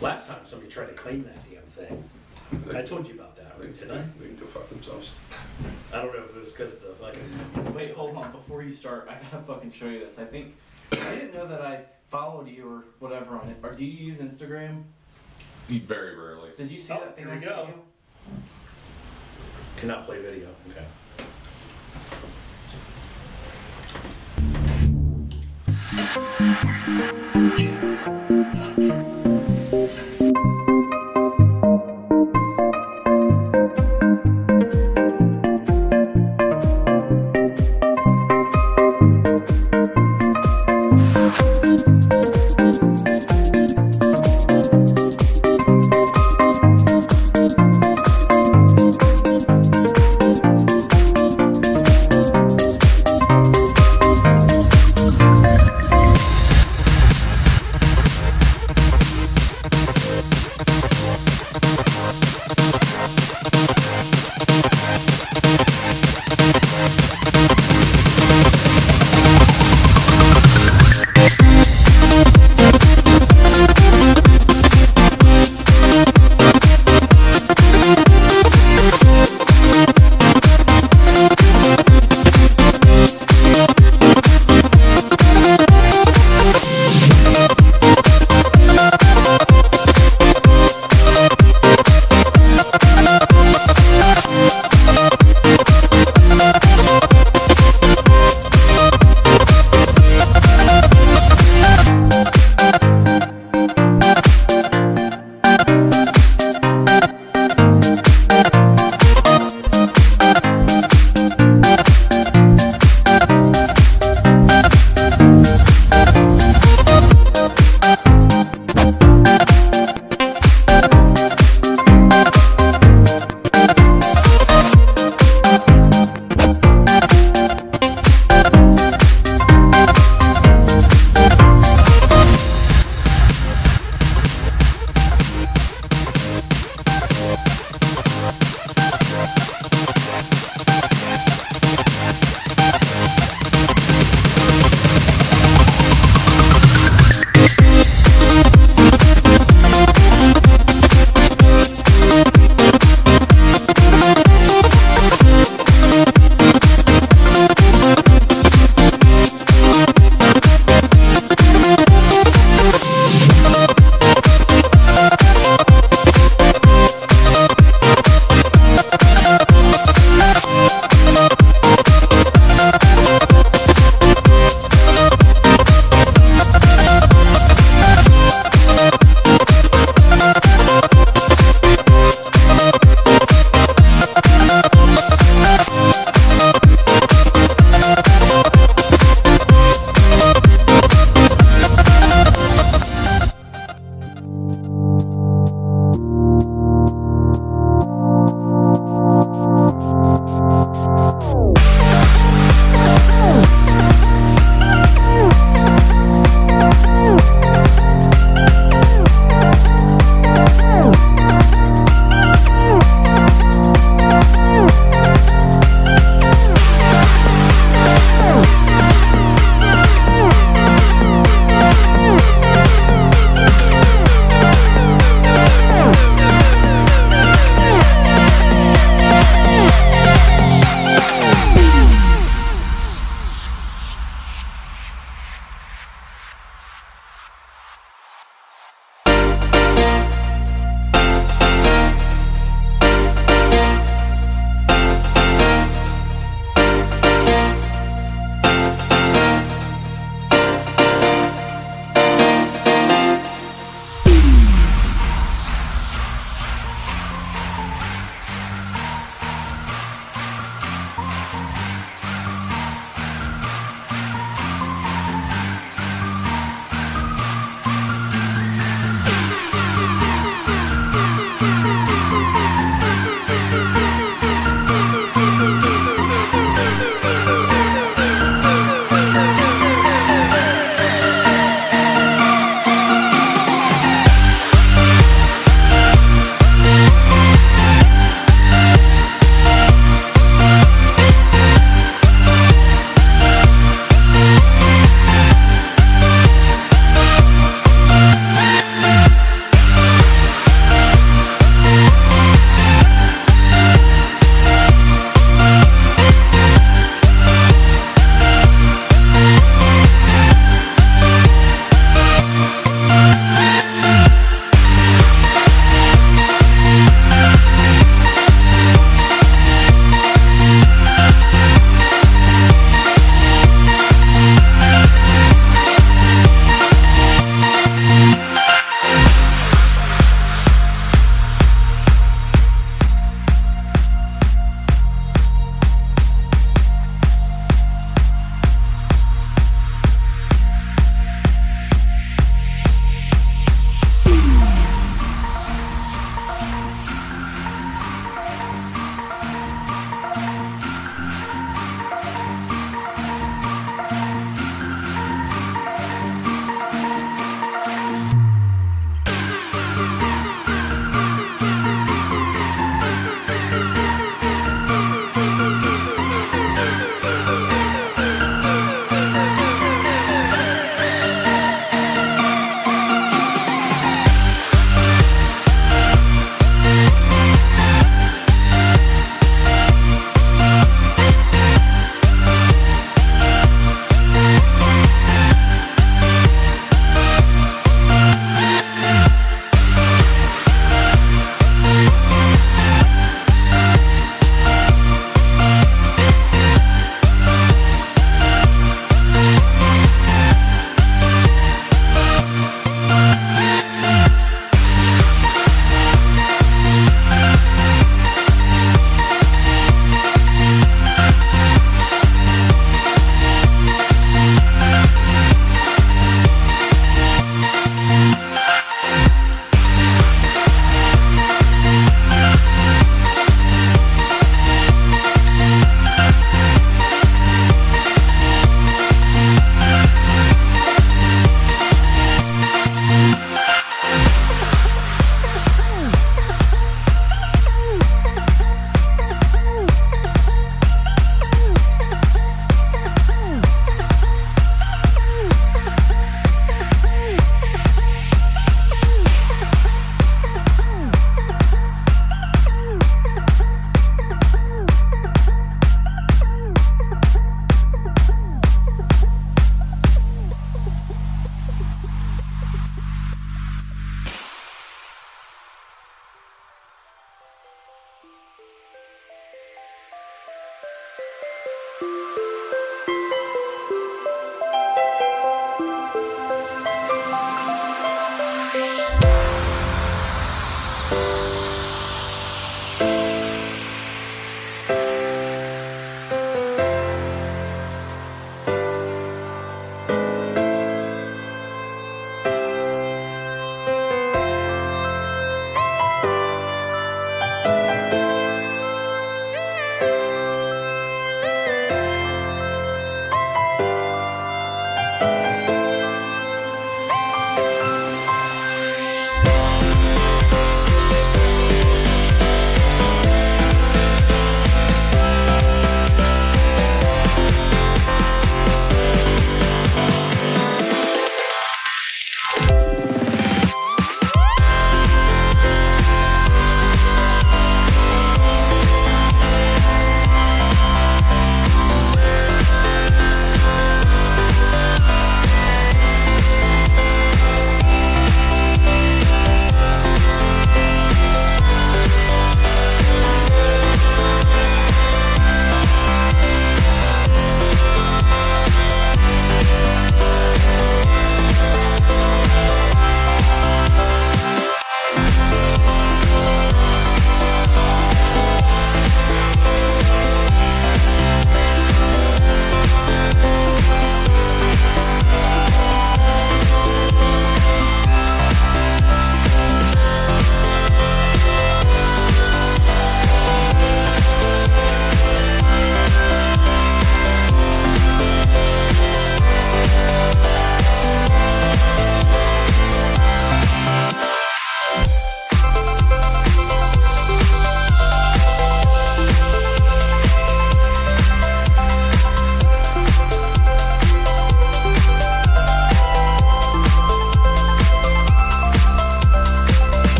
Last time somebody tried to claim that damn thing. I told you about that, right? Didn't I? They can go fuck themselves. I don't know if it was because of the fucking... Wait, hold on. Before you start, I gotta fucking show you this. I didn't know that I followed you or whatever on it. Or do you use Instagram? Very rarely. Did you see that thing here I we sent go. you? Cannot play video. Okay.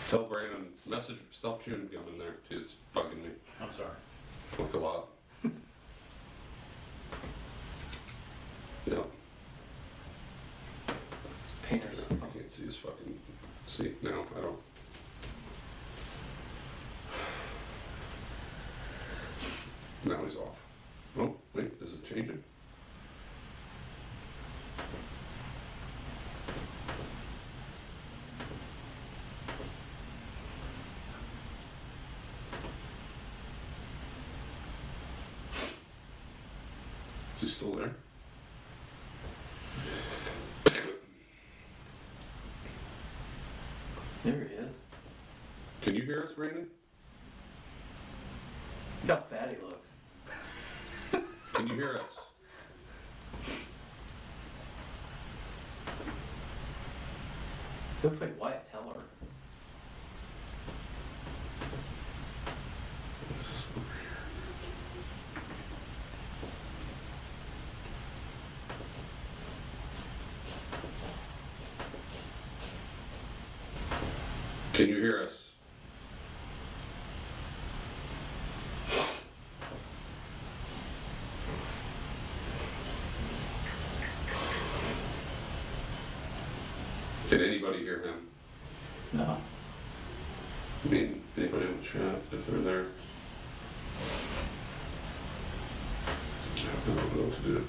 Tell Brandon, message, stop chewing gum in there, too. It's bugging me. I'm sorry. Looked a lot. Yeah, Painters. I can't see his fucking. See, no, I don't. Now he's off. Oh, wait, is it changing? Is he still there? There he is. Can you hear us, Brandon? Look how fat he looks. Can you hear us? He looks like Wyatt Teller. Can you hear us? Did anybody hear him? No. I mean, anybody in the chat, if they're there? I don't know what to do.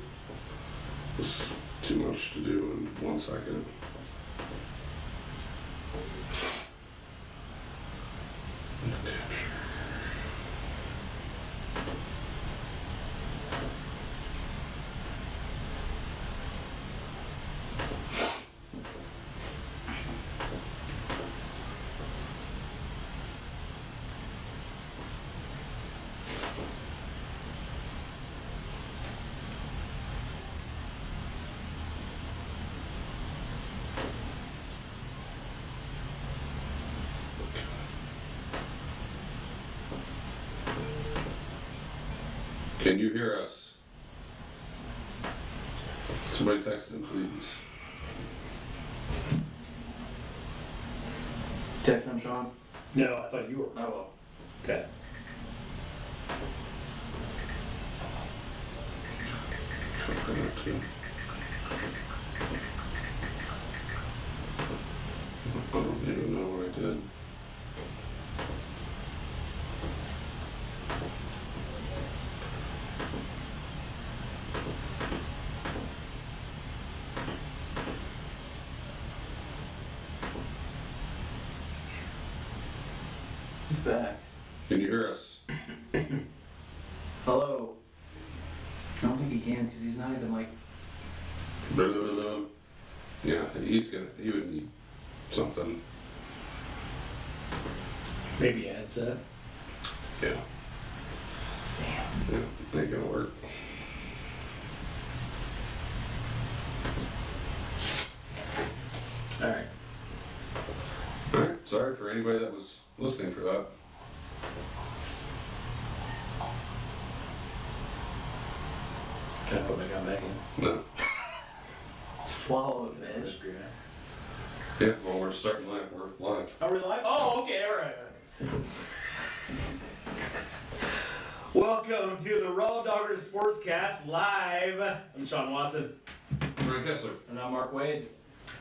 It's too much to do in 1 second. Can you hear us? Somebody text him, please. Text him, Sean. No, I thought you were. I will. Okay. I don't even know what I did. He's back. Can you hear us? Hello. I don't think he can because he's not even like. Blah, blah, blah, blah. Yeah, he would need something. Maybe a headset. Yeah. Damn. Yeah, ain't gonna work. Alright. Alright, sorry for anybody that was listening for that. Can I put my gun back in? No. Swallow it, bitch. Yeah, well, we're starting live. We're live. Are we live? Oh, okay, alright. Welcome to the RawDawgers Sportscast Live. I'm Sean Watson. Right, Kessler. And I'm Mark Wade.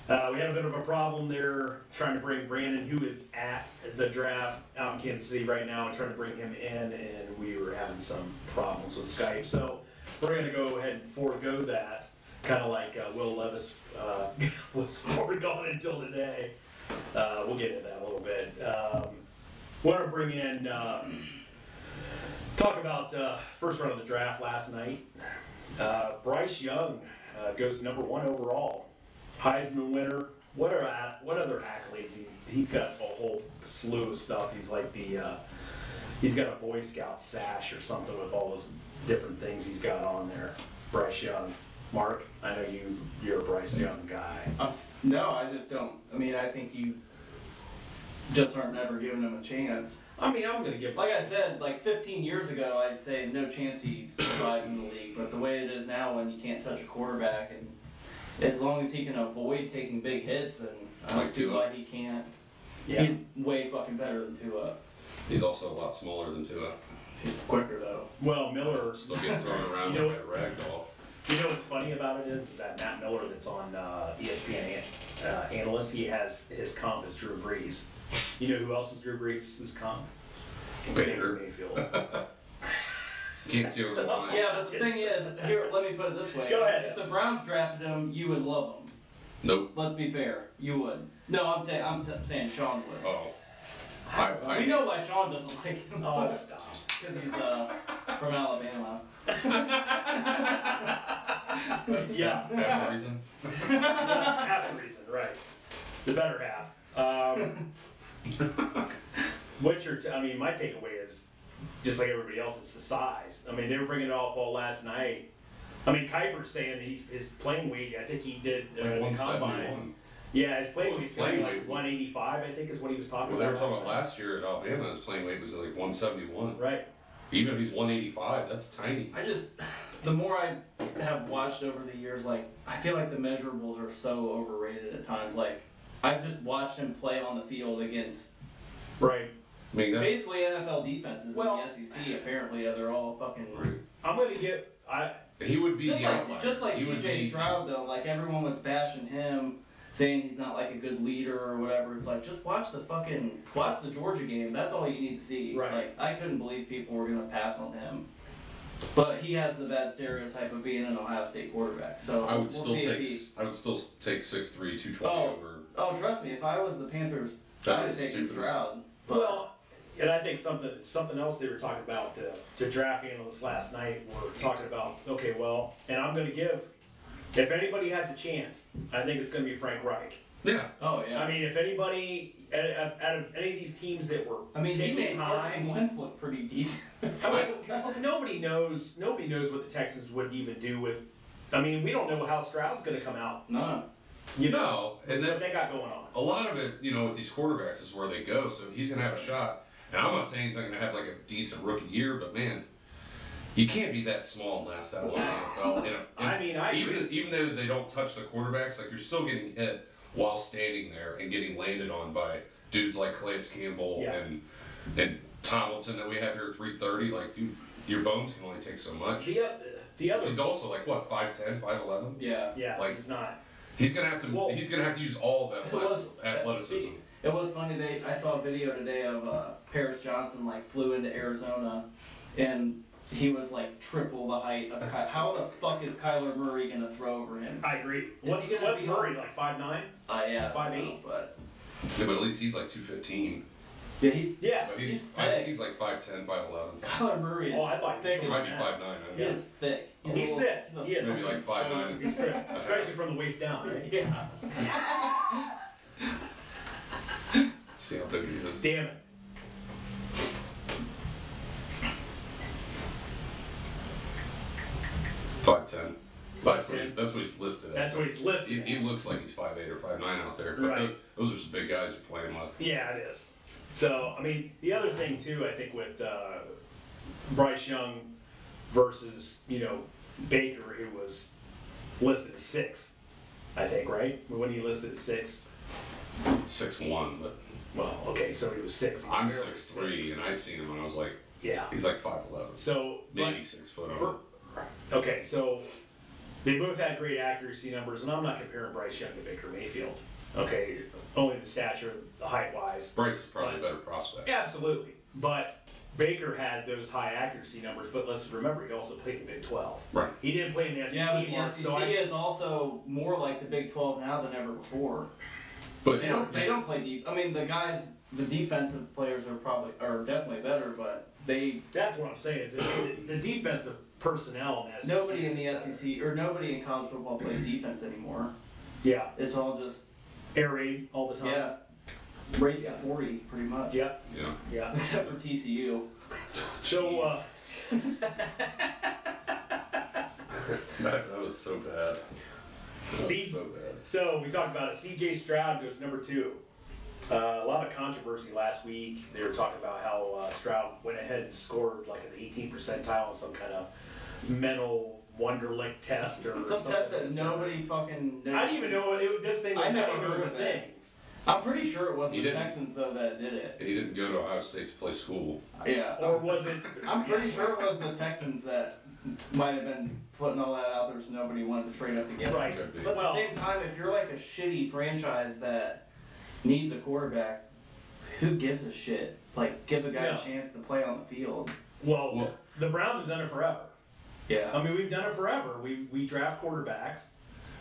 We had a bit of a problem there trying to bring Brandon, who is at the draft out in Kansas City right now, and trying to bring him in, and we were having some problems with Skype. So we're going to go ahead and forego that, kind of like Will Levis was foregone until today. We'll get into that a little bit. Want to bring in, talk about first round of the draft last night. Bryce Young goes number 1 overall. Heisman winner. What other accolades? He's got a whole slew of stuff. He's like he's got a Boy Scout sash or something with all those different things he's got on there. Bryce Young. Mark, I know you're a Bryce Young guy. No, I just don't. I mean, I think you just aren't never giving him a chance. I mean, I'm gonna give. Like I said, like 15 years ago, I'd say no chance he survives in the league. But the way it is now, when you can't touch a quarterback, and as long as he can avoid taking big hits, then I don't Like see Tua. why he can't. Yeah. He's way fucking better than Tua. He's also a lot smaller than Tua. He's quicker though. Well, Miller. Still getting thrown around You know- like a rag doll. You know what's funny about it is that Matt Miller that's on ESPN analyst, he has his comp is Drew Brees. You know who else is Drew Brees' comp? Baker. Mayfield. Can't see over the line. Yeah, but the thing is, here, let me put it this way. Go ahead. If the Browns drafted him, you would love him. Nope. Let's be fair, you would. No, I'm saying Sean would. Oh. We know why Sean doesn't like him. Oh, stop. Because he's from Alabama. Yeah. Half the reason. Half the reason, right. The better half. My takeaway is, just like everybody else, it's the size. I mean, they were bringing it all up all last night. I mean, Kuiper's saying that his playing weight, I think he did It's like the 171. combine. Yeah, his playing Well, weight's his playing like weight- 185, I think is what he was talking Well, they were about. talking about last year at Alabama, his playing weight was like 171. Right. Even if he's 185, that's tiny. The more I have watched over the years, like, I feel like the measurables are so overrated at times. Like, I've just watched him play on the field against Right. I mean, that's basically NFL defenses Well- in the SEC. Apparently, they're all fucking. right. I'm going to give, He would be Just the like, outlier. just like He would CJ be- Stroud, though, like everyone was bashing him, saying he's not like a good leader or whatever. It's like, just watch the Georgia game. That's all you need to see. Right. Like, I couldn't believe people were gonna pass on him. But he has the bad stereotype of being an Ohio State quarterback. So I would we'll still see if take. he. I would still take 6'3", 220 Oh. over. Oh, trust me, if I was the Panthers, That I would is take stupid. Stroud. But well, and I think something else they were talking about, the draft analysts last night were talking about, okay, well, and I'm going to give, if anybody has a chance, I think it's going to be Frank Reich. Yeah. oh yeah. I mean, if anybody, out of any of these teams that were he picking made high, Carson Wentz look pretty decent. I mean, 'cause nobody knows what the Texans would even do with, I mean, we don't know how Stroud's going to come out, No. you know, No, and what then they got going on. a lot of it, with these quarterbacks is where they go. So he's gonna have a shot. And I'm not saying he's not gonna have like a decent rookie year, but man, you can't be that small and last that long in the NFL. I mean, I agree. even though they don't touch the quarterbacks, like you're still getting hit while standing there and getting landed on by dudes like Calais Campbell Yeah. and Tomlinson that we have here at 330. Like, dude, your bones can only take so much. The other, He's also like what, 5'10", 5'11"? Yeah. yeah, like- he's not. He's gonna have to. Well, he's gonna have to use all of It that was- athleticism. It was funny. I saw a video today of Paris Johnson flew into Arizona, and he was like triple the height of how the fuck is Kyler Murray gonna throw over him? I agree. Is What's he gonna be Murray, like 5'9"? Yeah, 5'8"? but Yeah, but at least he's like 215. yeah, he's Yeah. But He's I think thick. he's like 5'10", 5'11". Kyler Murray is Oh, I thought thick he as Might be Yeah. 5'9". he is thick. He's a little- thick. he's a- He is. Maybe like 5'9". He's thick, especially from the waist down, right? Yeah. Let's see how big he is. Damn it. Five ten. 5'10". That's what he's listed That's at. what he's listed. He looks like he's 5'8" or 5'9" out there. But Right. those are some big guys you're playing with. Yeah, it is. So, I mean, the other thing too, I think with Bryce Young versus, Baker, who was listed at 6, I think, right? When he listed at 6. 6'1", but Well, okay, so he was 6. He I'm barely 6'3", and I seen him and I was like, Yeah. he's like 5'11". So, Maybe but 6 foot on. for- okay, so they both had great accuracy numbers, and I'm not comparing Bryce Young to Baker Mayfield. Okay, only the stature, the height wise. Bryce is probably a better prospect. Absolutely. But Baker had those high accuracy numbers, but let's remember he also played in the Big 12. Right. He didn't play in the SEC Yeah, but the anymore, SEC so I, is also more like the Big 12 now than ever before. But They don't play deep. I mean, the defensive players are definitely better, but that's what I'm saying is the defensive personnel in the SEC. nobody in the is better. SEC or nobody in college football plays defense anymore. Yeah, It's all just air raid all the time. race to 40 pretty much. Yeah, yeah. yeah. Except for TCU. So, That was so bad. That was See- so bad. So we talked about it. C.J. Stroud goes number 2. A lot of controversy last week. They were talking about how Stroud went ahead and scored like an 18th percentile on some kind of mental Wonderlic test or Some something. test that nobody fucking knows. I didn't even know this thing was I never not even heard a of thing. I'm pretty sure it wasn't He the didn't. Texans though that did it. He didn't go to Ohio State to play school. Yeah. Or was it? I'm pretty sure it wasn't the Texans that might have been putting all that out there so nobody wanted to trade up to get him. Right. Could be. But at Well- the same time, if you're like a shitty franchise that needs a quarterback, who gives a shit? Like, give a guy No. a chance to play on the field. Well, the Browns have done it forever. Yeah. I mean, we've done it forever. We draft quarterbacks.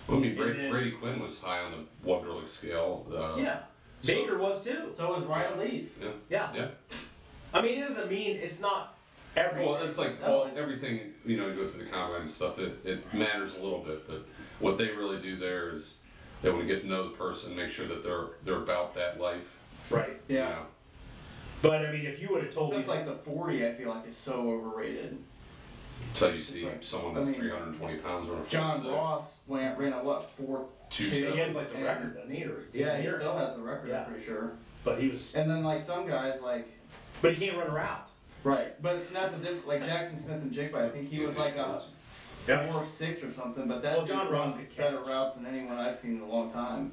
Well, I mean, And then- Brady Quinn was high on the Wonderlic scale. Yeah. so- Baker was too. So was Ryan Leaf. Yeah. Yeah. I mean, it doesn't mean it's not everything. Well, it's like No, it's- everything, you know, you go through the combine and stuff, it matters a little bit, but what they really do there is they want to get to know the person, make sure that they're about that life. Right. you Yeah. know. But I mean, if you would have told me, Just like the 40, I feel like is so overrated. So you see like- someone I that's mean, 320 pounds or John Ross ran a what 4.2. 2.7. he has like the and- record, doesn't he? Or Yeah, he here. still has the record. Yeah. I'm pretty sure. But he was, And then like some guys like but he can't run a route. right, but that's the difference. Like Jackson Smith and Jigba, I think he was like a 4.6 or something. But that Well, dude John Ross runs could better catch. routes than anyone I've seen in a long time.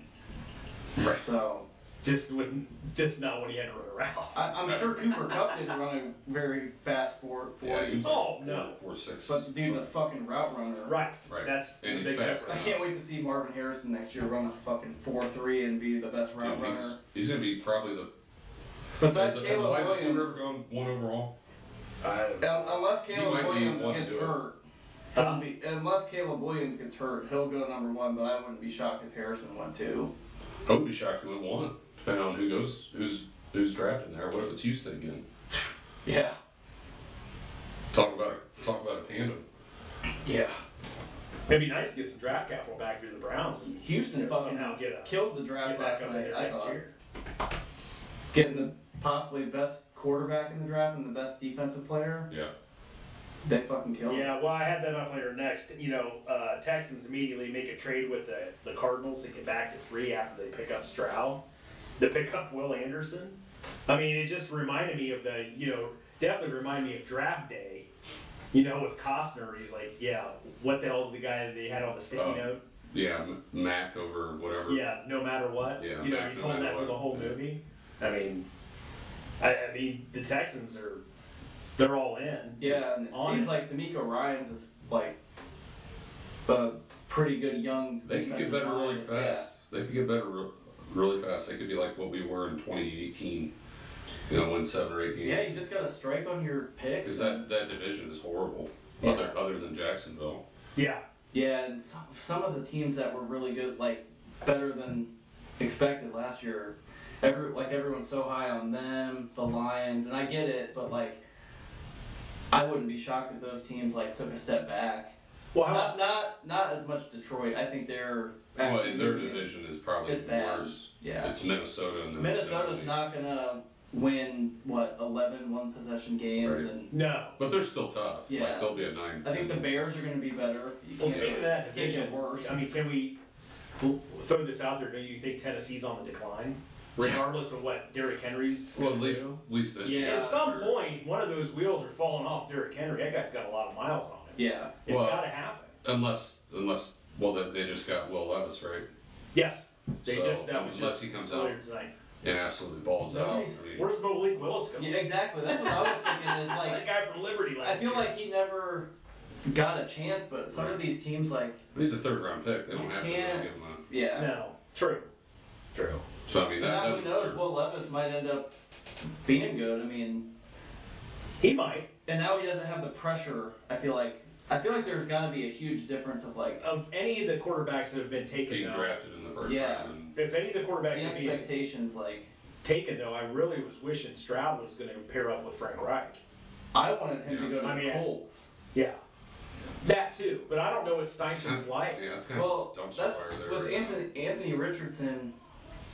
Right. So Just not when he had to run a route. I'm sure Cooper Kupp didn't run a very fast 4.40. Yeah, he was Oh, no. 4.6. But the dude's a fucking route runner. Right. Right. That's And the he's big fast. I difference. can't wait to see Marvin Harrison next year run a fucking 4.3 and be the best route Dude, runner. he's going to be probably the. Besides Has a Caleb wide receiver ever Williams, gone one overall? unless He Caleb might be Williams one to gets do it. hurt, unless Caleb Williams gets hurt, he'll go number one. But I wouldn't be shocked if Harrison went two. I would be shocked if he went one, depending on who's drafting there. What if it's Houston again? Yeah. Talk about a tandem. Yeah. It'd be nice to get some draft capital back through the Browns and Houston you know, fucking somehow get killed the draft back last up in night. there I next thought year. getting the possibly best quarterback in the draft and the best defensive player. Yeah. They fucking killed. Yeah, well, I had that up here next. You know, Texans immediately make a trade with the Cardinals to get back to 3 after they pick up Stroud. To pick up Will Anderson. I mean, it just reminded me of definitely reminded me of draft day. You know, with Costner, he's like, yeah, what the hell, the guy that they had on the sticky Oh. note? Yeah, Mac over whatever. Yeah, no matter what. Yeah, you know, Mac he's no holding matter that for the what. whole Yeah. movie. I mean, the Texans they're all in. Yeah, and it On seems it. like D'Amico Ryans is like a pretty good young. They could get defensive better really mind. fast. They could get better really fast. They could be like what we were in 2018. You know, win 7 or 8 games. Yeah, you just gotta strike on your picks. Because that division is horrible. Yeah. Other than Jacksonville. Yeah. Yeah, and some of the teams that were really good, like better than expected last year. Everyone's so high on them, the Lions, and I get it, but like I wouldn't be shocked if those teams like took a step back. Well, how, Not as much Detroit. I think they're Well, actually in their moving. division is probably It's bad. worse. Yeah. It's Minnesota and then Minnesota's it's not gonna win 11 one possession games, Right. and no. But they're still tough. Yeah. Like, they'll be a 9. I think the Bears are gonna be better. You Well, can't- speaking of that can't division, get worse. I mean, can we throw this out there? Do you think Tennessee's on the decline, regardless of what Derrick Henry's Well, gonna at least do? this Yeah. year. At some Sure. point, one of those wheels are falling off Derrick Henry. That guy's got a lot of miles on it. Yeah. It's Well- got to happen. Unless well, they just got Will Levis, right? Yes, they So, just that was unless just he comes earlier out tonight. and absolutely balls out. Nice. I mean, Where's Malik Willis going? Yeah, exactly. That's what I was thinking. Is That like guy from Liberty last I feel year. like he never got a chance, but some of these teams like he's a 3rd-round pick. They don't You have to really can't- give him a. yeah. No, true. So I mean, And that now was who knows? third. Will Levis might end up being good. I mean, He might. and now he doesn't have the pressure. I feel like there's got to be a huge difference of like Of any of the quarterbacks that have been taken, being though, drafted in the first Yeah. round. And if any of the the quarterbacks have been expectations. Like taken, though, I really was wishing Stroud was going to pair up with Frank Reich. I wanted him to go to I the mean, Colts. Yeah, that too. But I don't know what Steinchen's like. Yeah, that's kind Well, of dumpster that's fire there. with Anthony Richardson.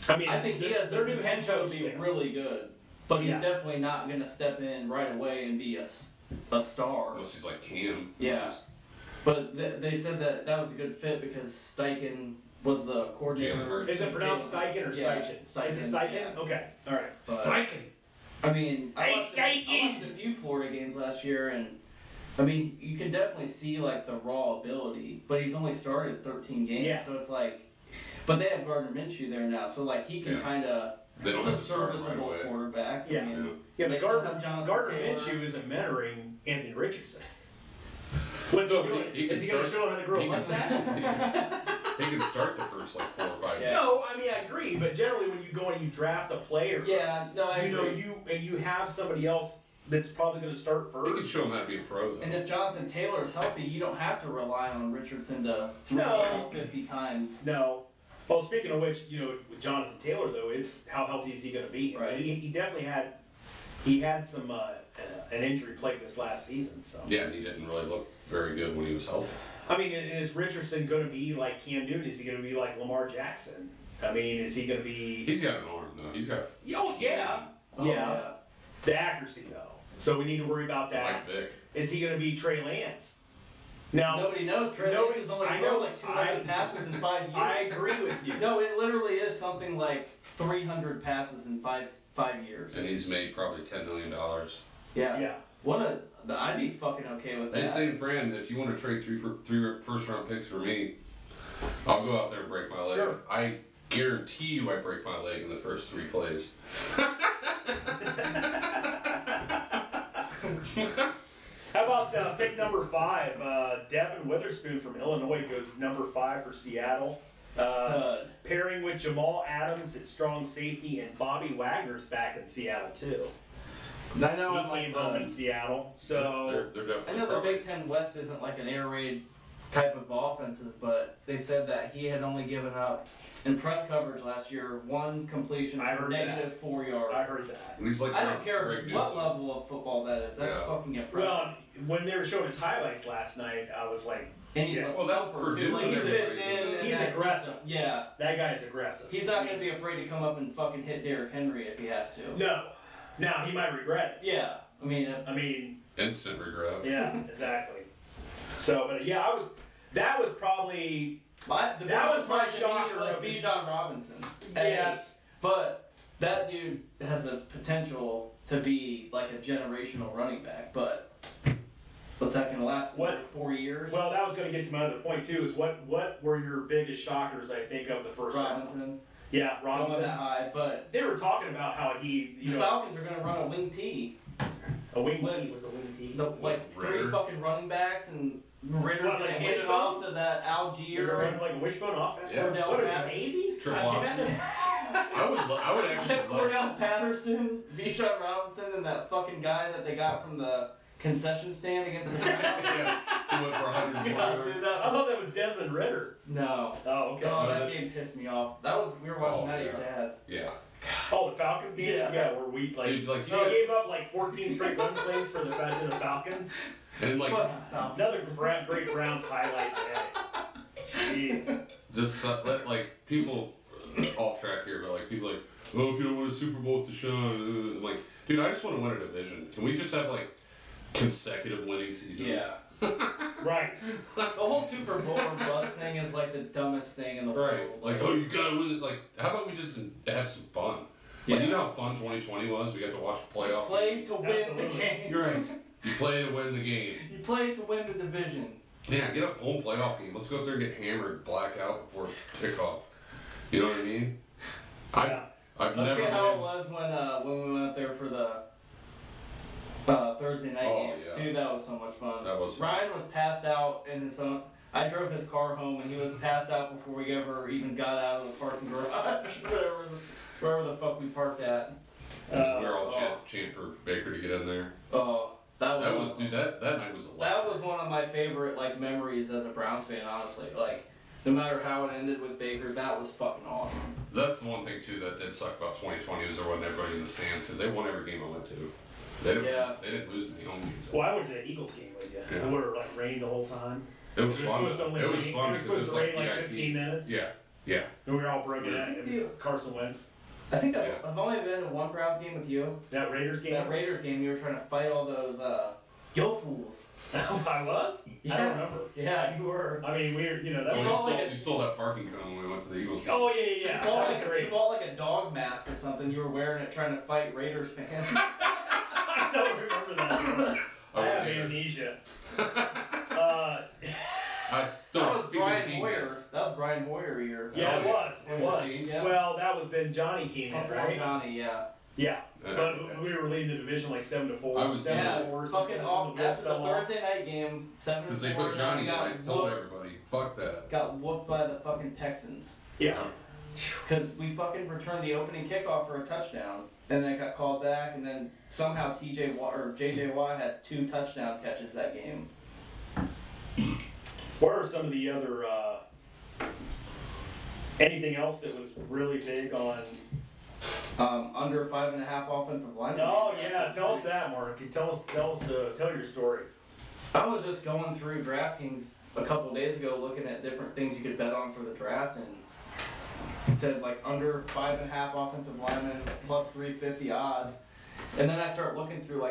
I mean, I think he has the their new head potential coach to be there. really good, but he's Yeah. definitely not going to step in right away and be a star. Unless he's like Cam. Yeah. Just- But they said that was a good fit because Steichen was the coordinator. Jalen Hurts. Is it pronounced Steichen or Yeah, Steichen? Is Steichen, it Steichen? yeah. Okay, all right. But- Steichen. I mean, I Hey, watched Steichen! a few Florida games last year, and I mean, you can definitely see like the raw ability, but he's only started 13 games, Yeah. so it's like But they have Gardner Minshew there now, so like he can Yeah. kind of. They don't He's a have to start him right serviceable away. quarterback. Yeah. I mean, Yeah, they but still Gardner have Taylor. Minshew isn't mentoring Anthony Richardson. What's No, he but doing? he can Is he going to start- show him how to grow a he can- mustache? He can start the first like 4 or 5 Yeah. years. No, I mean I agree, but generally when you go and you draft a player, Yeah, no, I you know agree. you have somebody else that's probably going to start He can first. show him how to be a pro though. And if Jonathan Taylor's healthy, you don't have to rely on Richardson to throw the No. ball 50 times. No. Well, speaking of which, with Jonathan Taylor though, it's how healthy is he going to be? I mean, Right. he definitely had some an injury plague this last season. So Yeah, and he didn't really look very good when he was healthy. I mean, and is Richardson going to be like Cam Newton? Is he going to be like Lamar Jackson? I mean, is he going to be? He's got an arm though. He's got Oh yeah, Oh, yeah. The accuracy though. So we need to worry about that. Mike Vick. Is he going to be Trey Lance? Now, Nobody knows. Trey Lance nobody- has only I thrown know, like 200 passes in 5 years. I agree with you. No, it literally is something like 300 passes in five years. And he's made probably $10 million. Yeah. Yeah. I'd be fucking okay with Hey, that. St. Fran, if you want to trade three first round picks for me, I'll go out there and break my leg. Sure. I guarantee you I break my leg in the first 3 plays. How about pick number 5? Devin Witherspoon from Illinois goes number 5 for Seattle. Stud. Pairing with Jamal Adams at strong safety, and Bobby Wagner's back in Seattle too. I know. He I'm came like home in Seattle, so they're I definitely. know the probably- Big Ten West isn't like an air raid type of offenses, but they said that he had only given up in press coverage last year 1 completion I for heard negative 4 yards. I heard that. And he's like I don't care Greg what Newsome. level of football that is. That's Yeah. fucking impressive. Well, when they were showing his highlights last night, I was like, and he's yeah. like, Well, that's upper, too. Purdue Like and he fits everybody, in. so and he's that's- aggressive. Yeah. that guy's aggressive. He's not going to be afraid to come up and fucking hit Derrick Henry if he has to. No. Now he might regret it. Yeah. I mean, Instant regret. Yeah, exactly. So, but yeah, that was probably, the That biggest was my surprise to me shocker was of it. Bijan Robinson. yes. But that dude has the potential to be like a generational running back. But what's that going to last? What? 4 years? Well, that was going to get to my other point too, is what were your biggest shockers, I think, of the first round? Robinson. Yeah, Going Robinson. that high. But They were talking about how he, the Falcons are going to run a wing T. a wing With- tee. What's a wing tee? Like 3 Ritter. fucking running backs, and Ritter's What, going to like hand it wishbone? off to that You're Algier. running like a wishbone offense? Yeah. Cordell What are Patterson. you, Navy? Triple I mean, option. that- I would actually love. Cordell Patterson, Bijan Robinson, and that fucking guy that they got from the concession stand against the Yeah, he went for 120 God, yards. dude, I thought that was Desmond Ritter. No. Oh, okay. Oh, No, that that- game pissed me off. We were watching Oh, that at your yeah. dad's. Yeah. Oh, the Falcons game? Yeah. Where we like, Dude, like, you they guys- gave up like 14 straight run plays to the Falcons. And like, Another great Browns highlight day. Jeez. just let like people off track here, but like people like, oh, if you don't win a Super Bowl with Deshaun, I'm like, dude, I just want to win a division. Can we just have like consecutive winning seasons? Yeah. Right. The whole Super Bowl or bust thing is like the dumbest thing in the Right. world. Like, oh, you gotta win it. Like, how about we just have some fun? Like, you know how fun 2020 was? We got to watch a you playoff. play to win the Absolutely. game. You're right. You play to win the game. You play to win the division. Yeah, get a home playoff game. Let's go up there and get hammered, blackout before kickoff. You know what I mean? Yeah. I've Let's never get how it been. was when we went up there for the Thursday night Oh, game. yeah. Dude, that was so much fun. That was fun. Ryan was passed out in his own. I drove his car home and he was passed out before we ever even got out of the parking garage. wherever the fuck we parked at. We were all chanting for Baker to get in there. Oh, that That was was, dude, that night was electric. that was one of my favorite like memories as a Browns fan. Honestly, like no matter how it ended with Baker, that was fucking awesome. That's the one thing too that did suck about 2020 was there wasn't everybody in the stands because they won every game I went to. They didn't. Yeah. They didn't lose many home games. Well, I went to the Eagles game with you. Yeah. It would have like rained the whole time. It was It fun. supposed to only It was rain- fun it was because it was supposed to like rain like VIP. 15 minutes. Yeah. Yeah. And we were all broken Yeah. in. It was Carson Wentz. I think Yeah. I've only been to one Browns game with you. That Raiders game. That Raiders game, you were trying to fight all those yo fools. I was? I Yeah. don't remember. Yeah, you were. I mean, that Oh, was. you stole that parking cone when we went to the Eagles game. Oh, yeah. You bought, That was great. you bought like a dog mask or something. You were wearing it trying to fight Raiders fans. I don't remember that. I have yeah. amnesia. I still That was speak of Brian the Hoyer. Eagles. That was Brian Hoyer year. Yeah, it was. It was. 14. Yeah. Well, that was then Johnny came in, Before right? Johnny, yeah. Yeah. Okay. But we were leading the division like 7-4. I was- 7-4. Fucking off the wheels after the fell off. Thursday night game, 7-4. Because they put Johnny in got it. Told whooped, everybody, fuck that. got whooped by the fucking Texans. Yeah. Because we fucking returned the opening kickoff for a touchdown, and then it got called back, and then somehow JJ Watt had 2 touchdown catches that game. What are some of the other, anything else that was really big on? Under 5.5 offensive linemen. Oh yeah, tell us that, Mark. Tell your story. I was just going through DraftKings a couple days ago, looking at different things you could bet on for the draft, and it said like under 5.5 offensive linemen plus 350 odds. And then I start looking through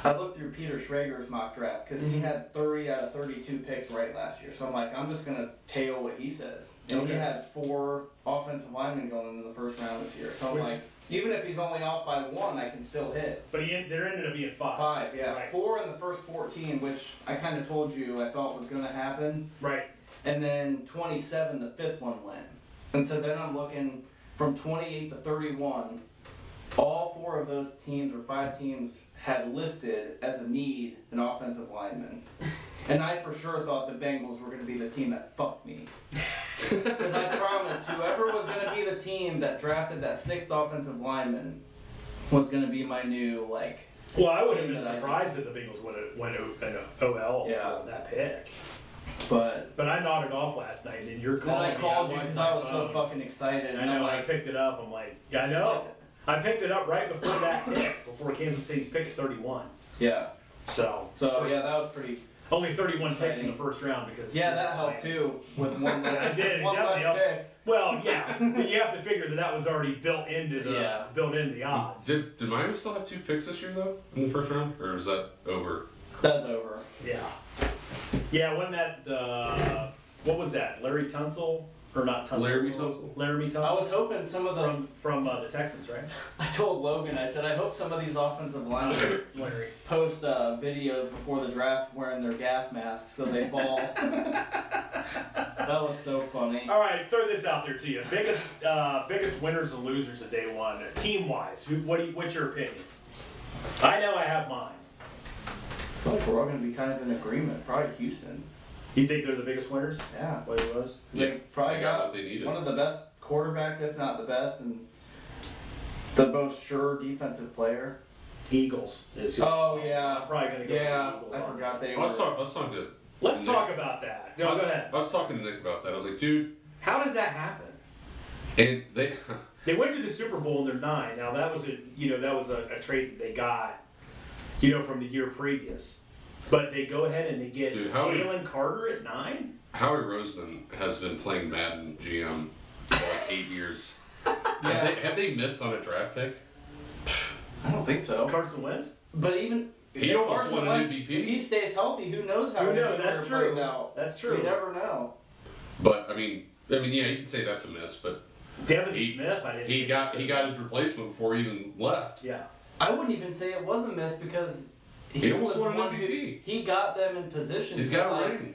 I looked through Peter Schrager's mock draft because he had 30 out of 32 picks right last year. So I'm like, I'm just gonna tail what he says. And he had 4 offensive linemen going in the first round this year. So I'm like, even if he's only off by 1, I can still hit. But there ended up being 5. 5, yeah. Right. 4 in the first 14, which I kind of told you I thought was gonna happen. Right. And then 27, the 5th one went. And so then I'm looking from 28 to 31. All 4 of those teams, or 5 teams, had listed as a need an offensive lineman. And I for sure thought the Bengals were going to be the team that fucked me. Because I promised whoever was going to be the team that drafted that 6th offensive lineman was going to be my new, Well, I would have team been that I surprised if the Bengals went an OL for that pick. But I nodded off last night, and you're then calling I called you me. because I was so fucking excited. I And know. I'm I picked it up. I'm like, yeah, I know. I picked it up right before that pick, before Kansas City's pick at 31. yeah. So Yeah, that was pretty. only 31 picks in Exciting. the first round because Yeah, that helped too with one less. I did. It one definitely less helped. pick. Well, yeah, but you have to figure that was already built into the odds. Did Miami still have 2 picks this year, though, in the first round? Or is that over? That's over. Yeah. Yeah, wasn't that, what was that? Larry Tunsil? Or not Tunsil? Laramie Tunsil? Laramie Tunsil. I was hoping some of the. From the Texans, right? I told Logan, I said, I hope some of these offensive linemen Larry. post videos before the draft wearing their gas masks so they fall. That was so funny. All right, throw this out there to you. Biggest winners and losers of day 1, team wise. What's your opinion? I know I have mine. I feel like we're all going to be kind of in agreement. Probably Houston. You think they're the biggest winners? Yeah. What it was? They probably They got got what they needed. one of the best quarterbacks, if not the best, and the most sure defensive player. Eagles is. Oh, yeah. I'm probably gonna go Yeah, with the I Eagles. forgot they were. Let's talk to Let's Nick. talk about that. No, go ahead. I was talking to Nick about that. I was like, dude, How does that happen? and they. They went to the Super Bowl and they're 9. Now that was a trade that they got, from the year previous. But they go ahead and they get Jalen Carter at 9. Howie Roseman has been playing Madden GM for like 8 years. Yeah. Have they missed on a draft pick? I don't think so. Carson Wentz. But even He if almost Carson won an Wentz, MVP. If he stays healthy, who knows how Who his knows? career That's plays true. out. That's true. We never know. But I mean, yeah, you can say that's a miss. But Devin Smith. I didn't. he got his replacement before he even left. Yeah. I wouldn't even say it was a miss because He was almost won an one who- MVP. He got them in position. He's to, got a ring.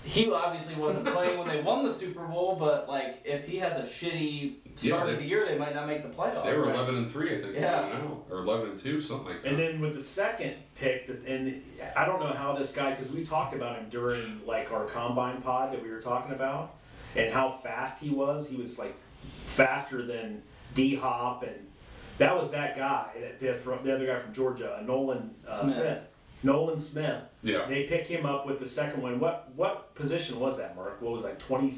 He obviously wasn't playing when they won the Super Bowl, but if he has a shitty start of the year, they might not make the playoffs. They were 11-3, I think. Yeah. Right now, or 11-2, something like that. And then with the second pick, and I don't know how this guy, because we talked about him during our combine pod that we were talking about, and how fast he was. He was faster than D Hop, and that was that guy, the other guy from Georgia, Nolan Smith. Nolan Smith. Yeah. They pick him up with the second one. What position was that, Mark? What was 20?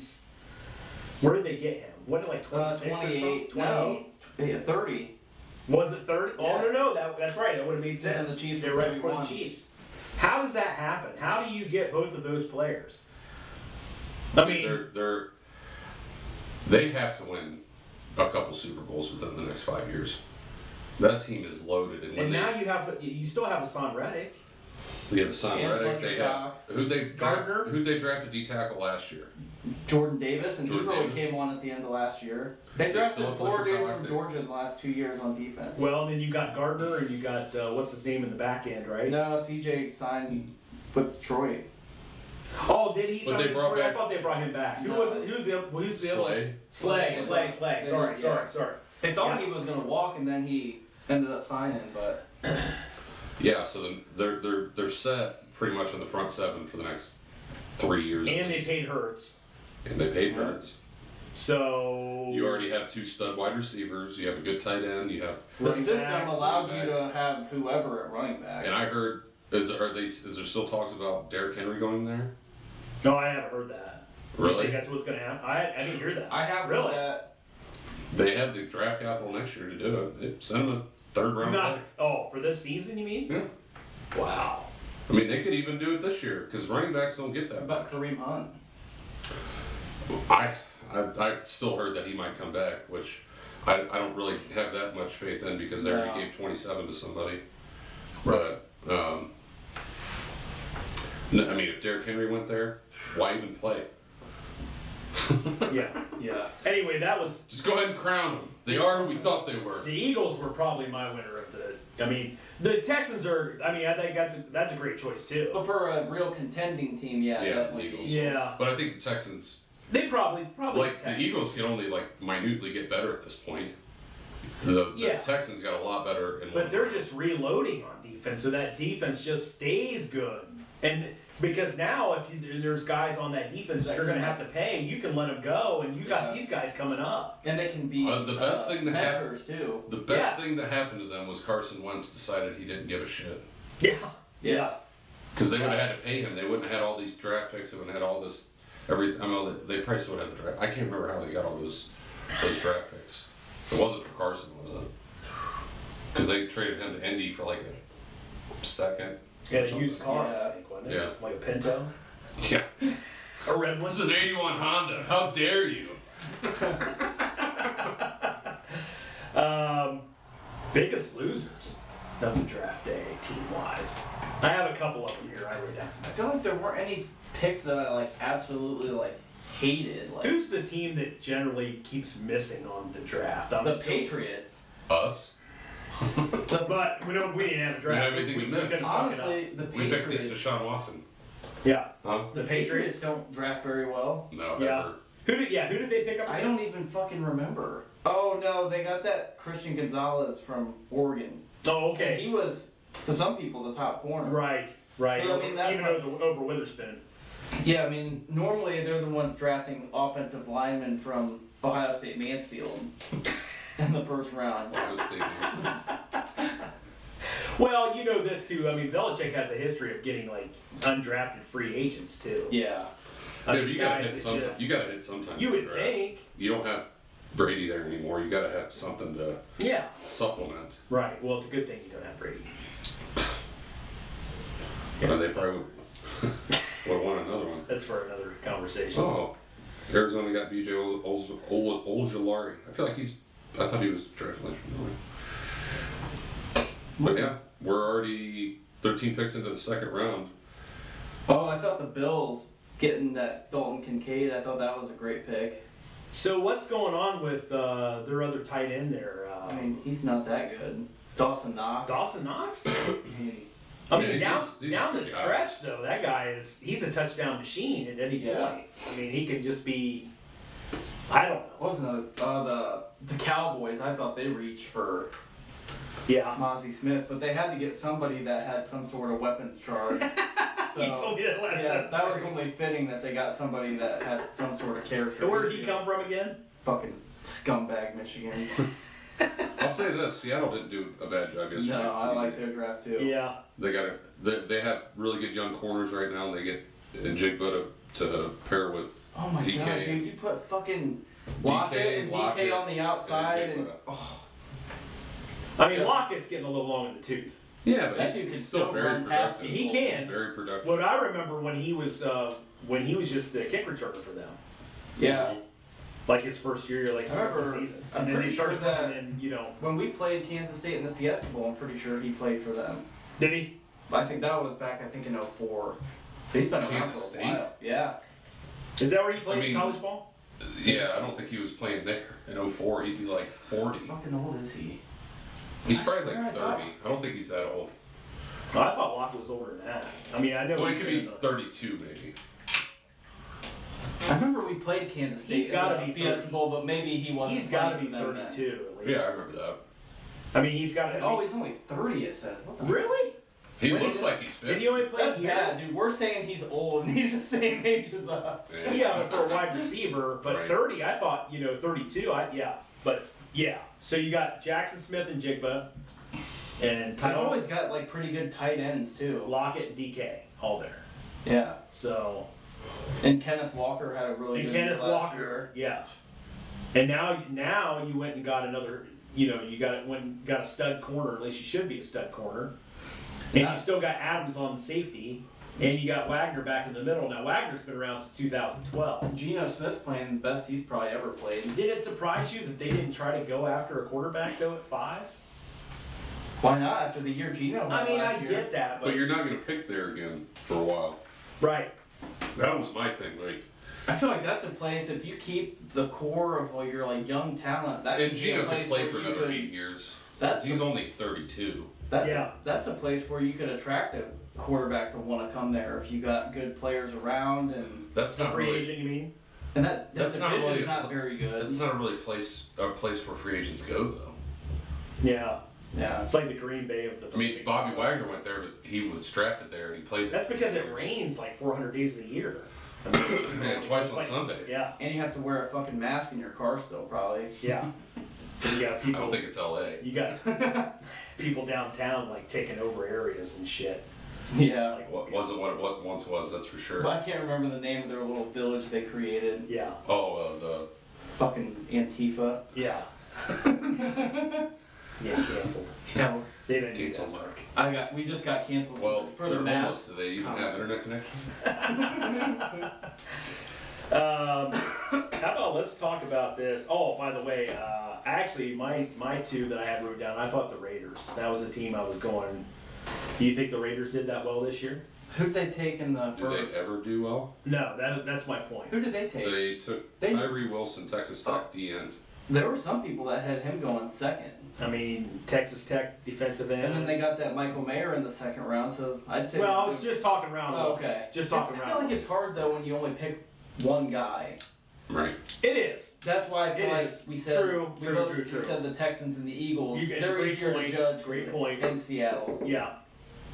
Where did they get him? Wasn't it 26 or something? 28? No, yeah, 30. Was it 30? Yeah. Oh, no, that's right. That would have made Yeah, sense. the Chiefs They're were right before the 31. Chiefs. How does that happen? How do you get both of those players? I mean, they have to win a couple Super Bowls within the next 5 years. That team is loaded, and now you still have Hassan Reddick. We have Hassan And Reddick. Fletcher They Cox. have Gardner? who'd they drafted D tackle last year? Jordan Davis, and Jordan he really Davis. came on at the end of last year. They They drafted still have 4 Fletcher dudes Cox. from Georgia in the last 2 years on defense. Well, and then you got Gardner, and you got what's his name in the back end, right? No, CJ signed with Detroit. Oh, did he? But they brought back- I thought they brought him back. Who No. was it? Who's the other? Slay. Slag. Sorry. They thought he was gonna walk, and then he ended up signing, but Yeah, so then they're set pretty much in the front seven for the next 3 years. at And they least. paid Hurts. And they paid Hurts. So You already have 2 stud wide receivers. You have a good tight end. You have, the running system backs, allows you running to have whoever at running back. and I heard is there still talks about Derrick Henry going there? No, I haven't heard that. You Really? think that's what's going to happen? I didn't hear that. I have really. heard that. They have the draft capital next year to do it. They send him a 3rd round Not, pick. for this season, you mean? Yeah. Wow. I mean, they could even do it this year because running backs don't get that What about much. Kareem Hunt? I've still heard that he might come back, which I don't really have that much faith in because they already No. gave 27 to somebody. But no, I mean, if Derrick Henry went there, why even play? Yeah. Anyway, that was Just go ahead and crown them. They are who we thought they were. the Eagles were probably my winner of the. I mean, the Texans are. I mean, I think that's a great choice too. But for a real contending team, Yeah, definitely. Eagles. Yeah, But I think the Texans, they probably like the Texans. Eagles, can only like minutely get better at this point. The Yeah. Texans got a lot better. But they're just reloading on defense, so that defense just stays good. And because now, if there's guys on that defense that you're going to have to pay, you can let them go, and you got these guys coming up. And they can be The best thing that happened- mentors too. The best thing that happened to them was Carson Wentz decided he didn't give a shit. Yeah. Because they would have had to pay him. They wouldn't have had all these draft picks. They wouldn't have had all this everything. I mean, they probably still would have the draft. I can't remember how they got all those draft picks. It wasn't for Carson, was it? Because they traded him to Indy for like a second. Yeah, a used car, Yeah. I think, wasn't it? Yeah. Like a Pinto. Yeah. A red one. This is an 81 Honda. How dare you? Biggest losers of the draft day, team-wise. I have a couple of them here. I wrote down for I feel myself. like there weren't any picks that I absolutely hated. Like Who's the team that generally keeps missing on the draft? the Patriots. Us? But we didn't have a We didn't draft. have anything to miss. couldn't fuck it up. Honestly, the We picked Patriots. Deshaun Watson. Yeah. Huh? The Patriots don't draft very well. No, Yeah. never. Who did they pick up? I again? don't even fucking remember. Oh no, they got that Christian Gonzalez from Oregon. Oh, And okay. he was, to some people, the top corner. Right. So, I mean, that even might- over Witherspoon. Yeah, I mean, normally they're the ones drafting offensive linemen from Ohio State Mansfield in the first round. Ohio State Mansfield. Well, you know this too. I mean, Belichick has a history of getting like undrafted free agents too. Yeah. I Yeah, mean, but you gotta guys hit that sometimes. just- You gotta hit sometimes. You in the would draft. think. You don't have Brady there anymore. You gotta have something to Yeah. supplement. Right. Well, it's a good thing you don't have Brady. But they probably would have won another one. That's for another conversation. Oh, Arizona got BJ Ojulari. I feel like I thought he was drafted last year. But yeah, we're already 13 picks into the second round. Oh, I thought the Bills getting that Dalton Kincaid, I thought that was a great pick. So what's going on with their other tight end there? I mean, he's not that good. Dawson Knox. Dawson Knox? I mean, I mean, Yeah, down he's down the just a guy. stretch though, that guy he's a touchdown machine at any Yeah. point. I mean, he can just be. I don't know. what was another? The Cowboys. I thought they reached for Yeah. Mozzie Smith, but they had to get somebody that had some sort of weapons charge. So, You told me that last yeah, time. that was only fitting that they got somebody that had some sort of character. Where did he come from again? Fucking scumbag, Michigan. I'll say this: Seattle didn't do a bad job yesterday. No, I like their draft too. Yeah. They have really good young corners right now, and they get Jigba to pair with Oh my DK. god, dude! You put fucking Lockett and DK on the outside, and Jigba. oh, I mean, Yeah. Lockett's getting a little long in the tooth. Yeah, but That he's, dude can he's still still very run past productive. He can. He's very productive. What I remember when he was just the kick returner for them, yeah. like his first year, like I remember- first season, I'm and then they pretty started sure that- putting in, you know, When we played Kansas State in the Fiesta Bowl, I'm pretty sure he played for them. did he? I think that was back, in 04. So he's been around Kansas for a State? while. Yeah. Is that where he played I mean- college ball? Yeah, I don't think he was playing there in 04. He'd be like 40. How fucking old is he? He's I probably swear like I thought- 30. I don't think he's that old. Oh, I thought Lockett was older than that. I mean, I know Well, he he's could been be in the- 32 maybe. I remember we played Kansas State. He's gotta at be the Fiesta 30. Bowl, but maybe he wasn't. He's got to be playing then. 32 at least. Yeah, I remember that. I mean, he's got to. Oh, he's only 30. It says. What the? Really? He Wait, looks like he's Did 50. he only play That's a year? bad, dude. We're saying he's old, and he's the same age as us. Yeah. Yeah, but for a wide receiver, but Right. 30, I thought, 32, but yeah. So you got Jackson Smith and Jigba, and They've Tyler always got like pretty good tight ends too. Lockett and DK all there. Yeah. So And Kenneth Walker had a really and good Kenneth year last Walker, year. yeah. And now you went and got another, you got a stud corner. At least you should be a stud corner. And Yeah. you still got Adams on the safety, and you got Wagner back in the middle. Now Wagner's been around since 2012. Geno Smith's playing the best he's probably ever played. Did it surprise you that they didn't try to go after a quarterback though at 5? Why not after the year Geno had I mean, I last year? get that, But but you're not going to pick there again for a while. right. That was my thing. Like, I feel like that's a place if you keep the core of all your like young talent. That and could be Gino a could place play where for you another could- 8 years. That's He's only 32. Yeah. That's a place where you could attract a quarterback to want to come there if you got good players around and That's A not free really. agent, you mean? that That's not division's really- not very good. That's not really a place where free agents go though. Yeah. Yeah. It's like the Green Bay of the I mean, Bobby Wagner went there, but he was drafted there and he played there. That's for because it 2 years. rains like 400 days a year. I mean, Yeah, twice it's on Sunday. Yeah. And you have to wear a fucking mask in your car still, probably. Yeah. And you got I people. don't think it's LA. You got people downtown like taking over areas and shit. Yeah. Like, What wasn't what it once was, that's for sure. But I can't remember the name of their little village they created. Yeah. Oh, Fucking Antifa. Yeah. Yeah, canceled. Yeah. They didn't do that, Canceled. Mark. We just got canceled well, for the they're mask. homeless. Do they even have internet connection? How about let's talk about this? Oh, by the way, actually, my two that I had wrote down, I thought the Raiders. That was a team I was going. Do you think the Raiders did that well this year? Who'd they take in the Did first? they ever do well? No, that's my point. Who did they take? They took They- Tyree Wilson, Texas Tech, the end. There were some people that had him going second. I mean, Texas Tech defensive end. And then they got that Michael Mayer in the second round, so I'd say. Well, I was just talking around. Oh, okay. Just talking I feel around. like it's hard though when you only pick one guy. Right. It is. That's why I feel It like is. we said True, we true, both true, true. said the Texans and the Eagles. You get- They're great easier point, to judge. great point. In Seattle. Yeah.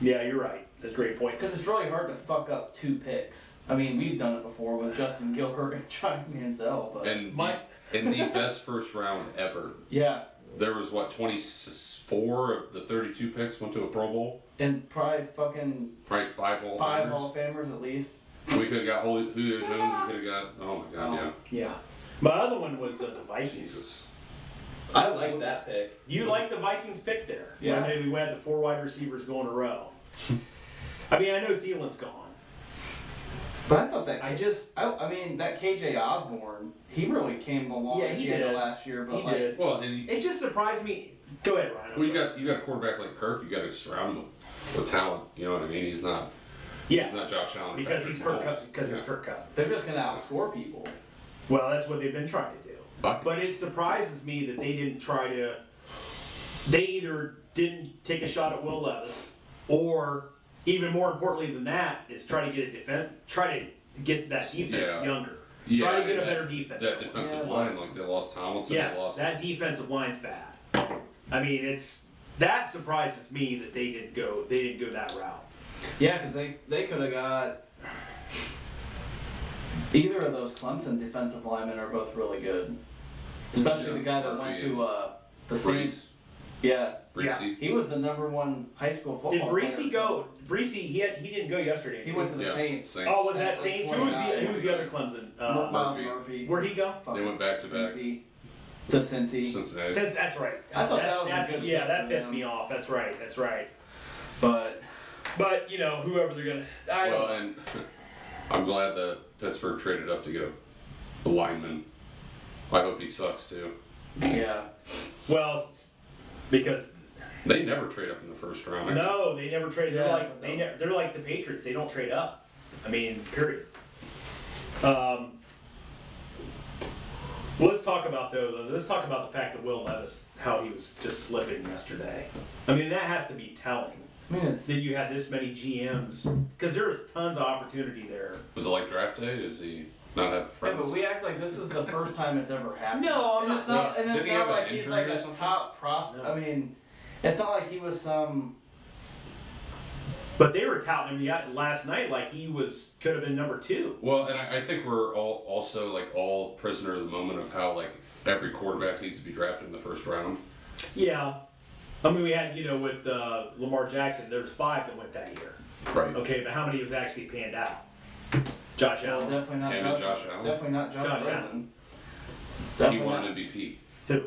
Yeah, you're right. That's a great point. Because it's really hard to fuck up 2 picks. I mean, we've done it before with Justin Gilbert and Johnny Manziel, but And My- in the best first round ever. yeah, There was 24 of the 32 picks went to a Pro Bowl. and probably fucking Right, 5 Hall of 5 Famers. Hall of Famers at least. We could have got Julio Jones. We could have got. Oh my God, yeah. Yeah. My other one was the Vikings. Jesus. I like that pick. You like the Vikings pick there? Yeah. When we had the 4 wide receivers go in a row. I mean, I know Thielen's gone. But I thought that I mean that KJ Osborne, he really came along Yeah, at he the end of did. last year, but He like did. Well, and you, It just surprised me. Go ahead, Ryan. I'm well, sorry. you got a quarterback like Kirk. You got to surround him with talent. You know what I mean? He's not. Yeah. He's not Josh Allen. or Because Patrick he's Kirk Mahomes. Cousins. Because he's Yeah. Kirk Cousins. they're just gonna outscore people. Well, that's what they've been trying to do. Bucket. But it surprises me that they didn't try to. They either didn't take a shot at Will Levis, or even more importantly than that, is try to get that defense Yeah. younger. Yeah, try to get a and better defense. That defensive Yeah. line, like they lost Tomlinson. Yeah, They lost. that defensive line's bad. I mean, that surprises me that they didn't go that route. Yeah, because they could have got either of those Clemson defensive linemen are both really good, especially Yeah, the guy that went Murphy to the Brees. Saints. Yeah, Breesy. he was the #1 high school football. Did player. Breesy go? Breesy, he didn't go yesterday. He did went to the Yeah, Saints. Saints. Oh, was that At Saints? 29. Who was the other Clemson? Miles Murphy. Murphy. Where'd he go? Fucking They went back to back. Cincy. To Cincy. Cincinnati. Since that's right. I thought that was a good yeah, pick that for pissed them. me off. That's right. But But whoever they're gonna. I don't. Well, and I'm glad that Pittsburgh traded up to get a lineman. I hope he sucks too. yeah, Well, because They never trade up in the first round. no, they never trade. They're Yeah, like that was- they're like the Patriots. They don't trade up. I mean, period. Let's talk about Let's talk about the fact that Will Levis, how he was just slipping yesterday. I mean, that has to be telling. I mean it's That you had this many GMs because there was tons of opportunity there. Was it like draft day? Is he? not have Yeah, friends. but we act like this is the first time it's ever happened. No, I'm and not it's not. saying- And it's Did he not have an like he's injury like or a something? top prospect. No. I mean, it's not like he was some. But they were touting him last night like he could have been number 2. Well, and I think we're also like all prisoner of the moment of how like every quarterback needs to be drafted in the first round. Yeah. I mean, we had, with Lamar Jackson, there's 5 that went that year. Right. Okay, but how many have actually panned out? Josh Well, Allen. definitely not And Josh. Josh Allen. Definitely not Josh Josh Rosen. Allen. He Definitely won not. an MVP. Who?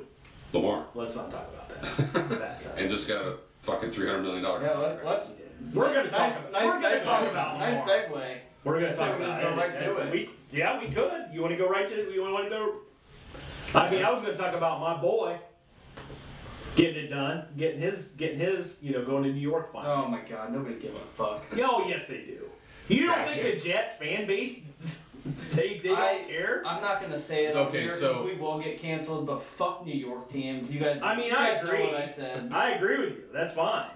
Lamar. Let's not talk about that. That's And just got a fucking $300 million Yeah, contract. let's. We're gonna talk. Nice We're gonna segue. talk about Nice Lamar. segue. We're gonna I talk think we about just go right to it. We could. You want to go right to? You want to go? I mean, I was gonna talk about my boy getting it done, getting his, going to New York finally. Oh my God, nobody gives a fuck. Oh yes, they do. You don't think Jets. the Jets fan base they don't care? I'm not gonna say it Okay, over here so- because we will get canceled, but fuck New York teams. You guys. I mean, you I guys agree. Know what I said. I agree with you. That's fine.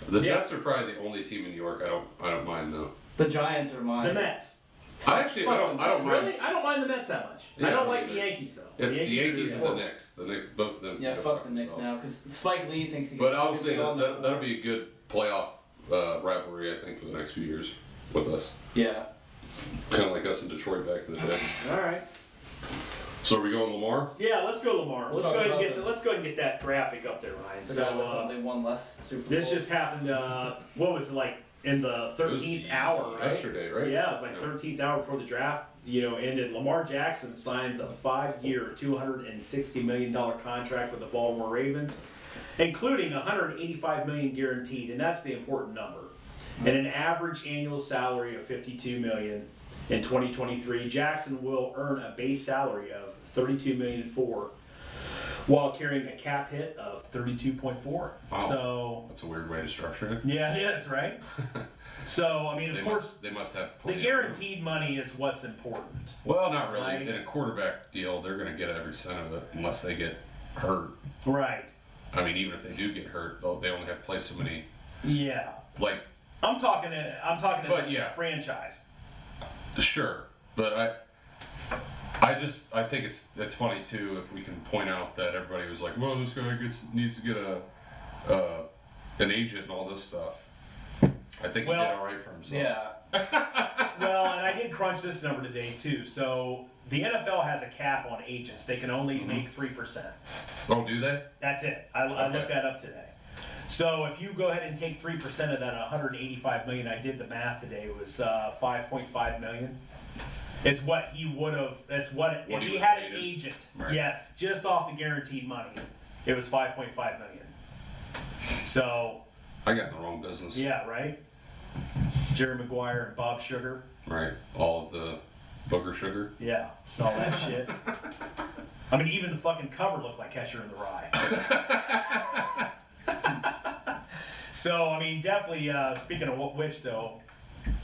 The Yeah. Jets are probably the only team in New York I don't mind though. The Giants are mine. The Mets. I don't mind. Really? I don't mind the Mets that much. Yeah, I don't me like the neither. Yankees though. It's the Yankees and the are- Knicks. Both of them. Yeah, go fuck the Knicks themselves. now because Spike Lee thinks he. But can I'll say get this: on the- that'll be a good playoff rivalry, I think, for the next few years with us. Yeah. Kind of like us in Detroit back in the day. All right. So are we going Lamar? Yeah, let's go Lamar. Let's Talk go ahead and about get let's go ahead and get that graphic up there, Ryan. The guy with So only one less Super Bowl. this just happened. What was it, like in the 13th hour, right? Yesterday, right? Yeah, it was like 13th hour before the draft. Ended. Lamar Jackson signs a 5-year, $260 million contract with the Baltimore Ravens, including $185 million guaranteed, and that's the important number. And an average annual salary of $52 million in 2023. Jackson will earn a base salary of $32 million while carrying a cap hit of 32.4. Wow. So That's a weird way to structure it. yeah, it is, right? So I mean, of course, they must have the plenty of guaranteed money is what's important. Well, not really. Right. In a quarterback deal, they're going to get every cent of it unless they get hurt. Right. I mean, even if they do get hurt, they only have to play so many. Yeah. Like, I'm talking as But, a yeah. franchise. sure, but I think it's funny too if we can point out that everybody was like, well, this guy needs to get an agent and all this stuff. I think he did all right for himself. Yeah. Well, and I did crunch this number today too. So the NFL has a cap on agents; they can only make 3%. Oh, do they? That's it. I Okay. looked that up today. So if you go ahead and take 3% of that 185 million, I did the math today. It was 5.5 million. It's what he would have. That's what if he he would've had an paid him. agent. Right. Yeah, just off the guaranteed money, it was 5.5 million. So I got in the wrong business. yeah, right. Jerry Maguire and Bob Sugar. Right. All of the booger sugar. Yeah, and all that shit. I mean, even the fucking cover looked like Catcher in the Rye. So, I mean, definitely, speaking of which, though,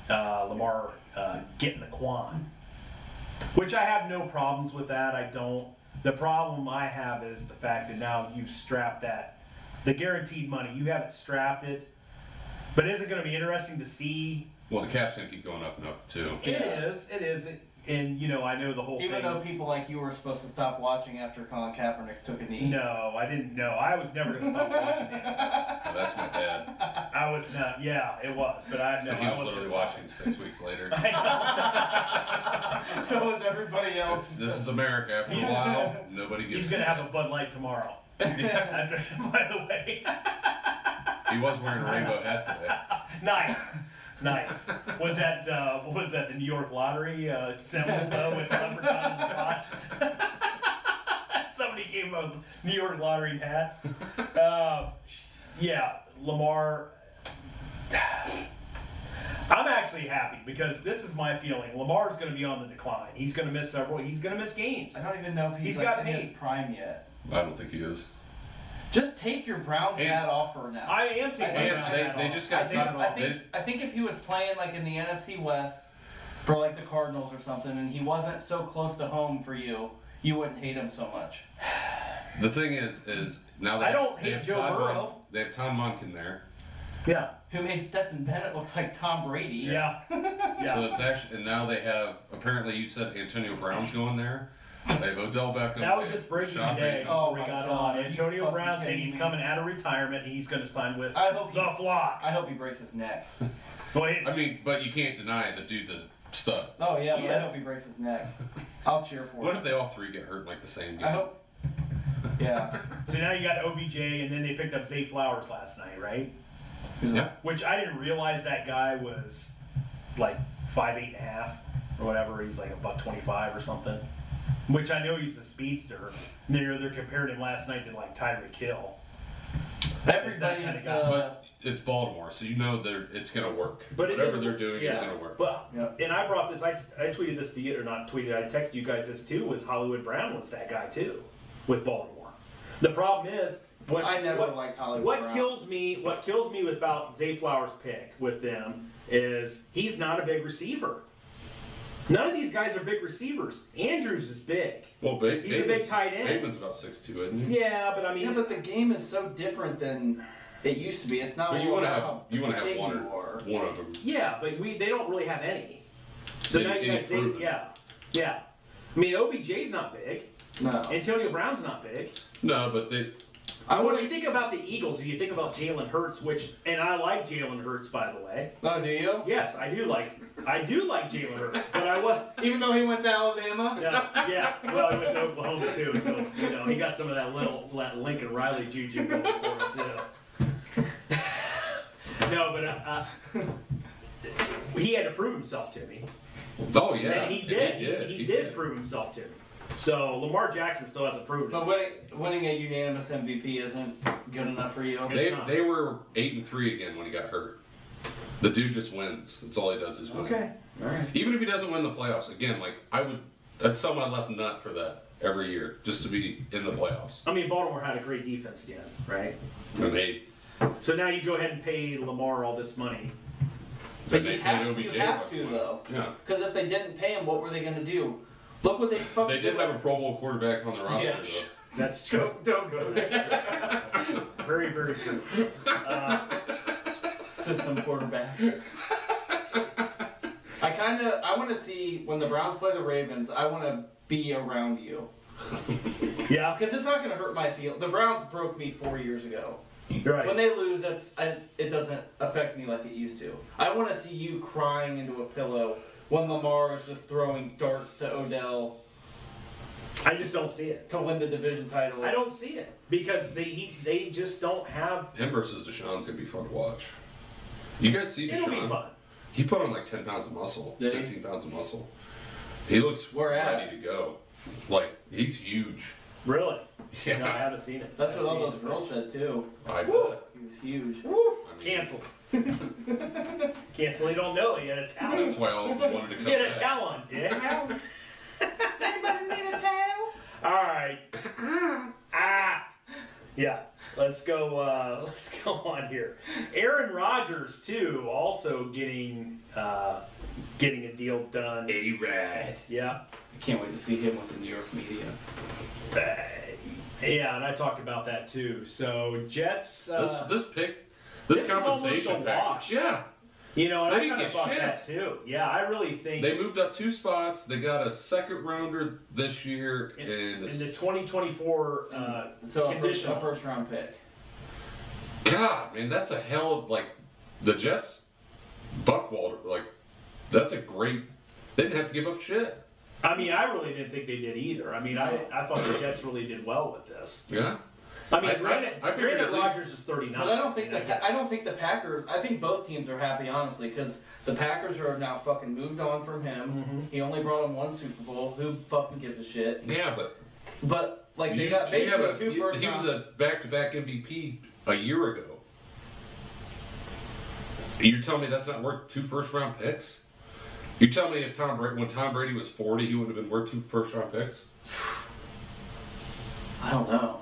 Lamar getting the Quan. Which I have no problems with that. I don't. The problem I have is the fact that now you've strapped the guaranteed money, you haven't strapped it. But is it going to be interesting to see? Well, the cap's going to keep going up and up too. It is. And, I know the whole Even thing. though people like you were supposed to stop watching after Colin Kaepernick took a knee. No, I didn't know. I was never going to stop watching it. Oh, that's my dad. I was not. Yeah, it was. But I no. And he I was wasn't literally gonna watching 6 weeks later. So was everybody else. This is America. After a while, nobody gives. He's going to have a Bud Light tomorrow. After, by the way. He was wearing a rainbow hat today. Nice. Was that the New York Lottery symbol though with the leprechaun in the pot? Somebody gave him a New York Lottery hat. Yeah, Lamar. I'm actually happy because this is my feeling. Lamar's going to be on the decline. He's going to miss He's going to miss games. I don't even know if he's He's got in his paid. prime yet. I don't think he is. Just take your Browns And- hat off for now. I am taking my And Browns hat they off. just got I think if he was playing like in the NFC West for like the Cardinals or something, and he wasn't so close to home for you, you wouldn't hate him so much. The thing is now I don't they hate have Joe Todd Burrow. Monk, they have Todd Monk in there. Yeah. who made Stetson Bennett look like Tom Brady. Yeah. Yeah. So it's actually, and now they have, apparently you said Antonio Brown's going there. They have Odell Beckham. That was just breaking Sean today. Payton. Oh We my got God, on. are you Antonio fucking Brown saying kidding he's me? coming out of retirement. He's going to sign with I hope the Flock. I hope he breaks his neck. Wait. I mean, but you can't deny the dude's a stud. Oh yeah, but I Yes. hope he breaks his neck. I'll cheer for What him. if they all three get hurt in like the same game? I hope. Yeah. So now you got OBJ, and then they picked up Zay Flowers last night, right? Yeah. Which I didn't realize that guy was like 5'8.5" or whatever. He's like $125 or something. Which I know he's the speedster. They're comparing him last night to like Tyreek Hill. Everybody's kinda guy. But it's Baltimore, so you know it's going to work. But Whatever they're doing is yeah. going to work. But Yeah. and I brought this. I tweeted this to you, or not tweeted. I texted you guys this too. Was Hollywood Brown was that guy too with Baltimore? The problem is what I never liked Hollywood What Brown. kills me with about Zay Flowers' pick with them is he's not a big receiver. None of these guys are big receivers. Andrews is big. Well, He's a big tight end. Bateman's about 6'2", isn't he? Yeah, but I mean, Yeah, but the game is so different than it used to be. It's not. But you all want to about have how big one you are. of them. yeah, but they don't really have any. So now you got Zay. proven. Yeah. I mean, OBJ's not big. No. Antonio Brown's not big. No, but they. When you think about the Eagles, you think about Jalen Hurts, and I like Jalen Hurts, by the way. Oh, do you? Yes, I do like Jalen Hurts, but I was. Even though he went to Alabama. Yeah, well, he went to Oklahoma too, so he got some of that Lincoln Riley juju going for him too. No, but he had to prove himself to me, Oh yeah, and he did. He did prove himself to me. So Lamar Jackson still hasn't proven But himself. winning a unanimous MVP isn't good enough for you. They were 8-3 again when he got hurt. The dude just wins. That's all he does is win. Okay, all right. Even if he doesn't win the playoffs, again, I'd sell my left nut for that every year just to be in the playoffs. I mean, Baltimore had a great defense again, right? And they So now you go ahead and pay Lamar all this money. But and they you paid have, OBJ you have much to money. though. Yeah. Because if they didn't pay him, what were they going to do? Look what they fucking They did have a Pro Bowl quarterback on the roster Yeah. though. That's true. Don't go there. Very, very true. System quarterback. I want to see when the Browns play the Ravens. I want to be around you Yeah, because it's not going to hurt my feel. The Browns broke me 4 years ago. you're right. When they lose, it doesn't affect me like it used to. I want to see you crying into a pillow when Lamar is just throwing darts to Odell I just don't see it. to win the division title. I don't see it because they just don't have. Him versus Deshaun's gonna be fun to watch. You guys see It'll be Deshaun? fun. He put on like 10 pounds of muscle, Did he? 15 pounds of muscle. He looks Where at? ready to go. Like he's huge. Really? Yeah. No, I haven't seen it. That's I what haven't all seen those it. girls said too. I Woo. bet. He was huge. Woo! I mean- Cancel. Cancel. You don't know. You got a towel. That's why I wanted to come Get a back. towel on, dick. Anybody need a towel? All right. Yeah. Let's go on here. Aaron Rodgers too, also getting a deal done. A-Rad. Yeah. I can't wait to see him with the New York media. Yeah, and I talked about that too. So Jets. This this is compensation almost a wash. package. Yeah. You know, and They I didn't kind of get thought shit. that too. Yeah, I really think They moved up 2 spots. They got a second rounder this year in the 2024 So a conditional. first round pick. God, man, that's a hell of the Jets. Buckwalter, that's a great. They didn't have to give up shit. I mean, I really didn't think they did either. I mean, I thought the Jets really did well with this. Yeah. I mean, I granted figured at least- Rodgers is 39. But I don't think you know? I don't think the Packers. I think both teams are happy, honestly, because the Packers are now fucking moved on from him. Mm-hmm. He only brought him 1 Super Bowl. Who fucking gives a shit? Yeah, but But like they you- got you have basically 2 first he was round. a back-to-back MVP a year ago. You're telling me that's not worth 2 first-round picks? You tell me if when Tom Brady was 40, he would have been worth 2 first-round picks? I don't know.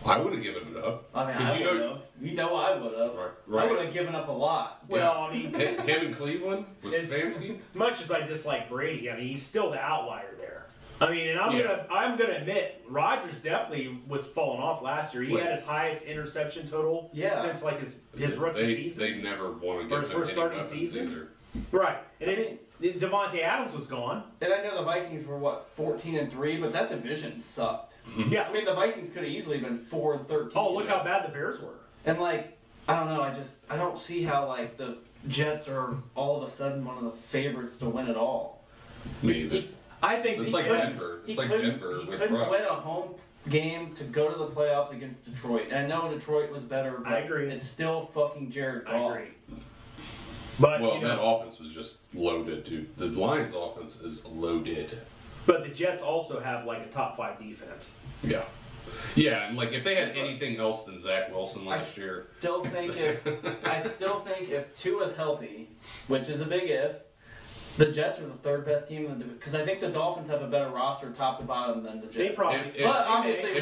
I would have given it up. I mean, 'Cause I you would know- have. You know, I would have. Right. I would have given up a lot. Well, I mean, Him in Cleveland with It's- Stefanski. much as I dislike Brady, I mean, he's still the outlier there. I mean, and I'm gonna admit, Rodgers definitely was falling off last year. He had his highest interception total since like his rookie season. They never want to Or give his him first any starting weapons season. either. Right, and Devontae Adams was gone. And I know the Vikings were 14-3, but that division sucked. Yeah, I mean, the Vikings could have easily been 4-13. oh, look how bad the Bears were. And like, I don't know. I don't see how like the Jets are all of a sudden one of the favorites to win it all. Me either. I think It's the like Jets- Denver. He It's like couldn't- Denver he with couldn't Russ. win a home game to go to the playoffs against Detroit. And I know Detroit was better, but I agree. it's still fucking Jared I Goff. agree. But Well, you know, that offense was just loaded, dude. The Lions' offense is loaded. but the Jets also have like a top 5 defense. Yeah. Yeah, and like if they had anything else than Zach Wilson last year, Still think if Tua's healthy, which is a big if, the Jets are the third best team in the division. Because I think the Dolphins have a better roster top to bottom than the Jets. They probably. If- But if obviously,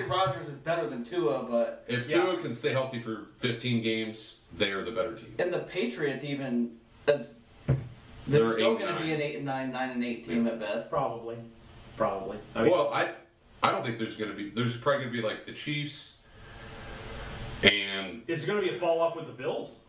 Tua- Rodgers is better than Tua. But if Tua can stay healthy for 15 games, they are the better team. and the Patriots even as They're they're still 8-9. going to be an 8-9, 9-8 team at best. Probably. I mean, Well, I don't think there's probably going to be like the Chiefs and is there going to be a fall off with the Bills?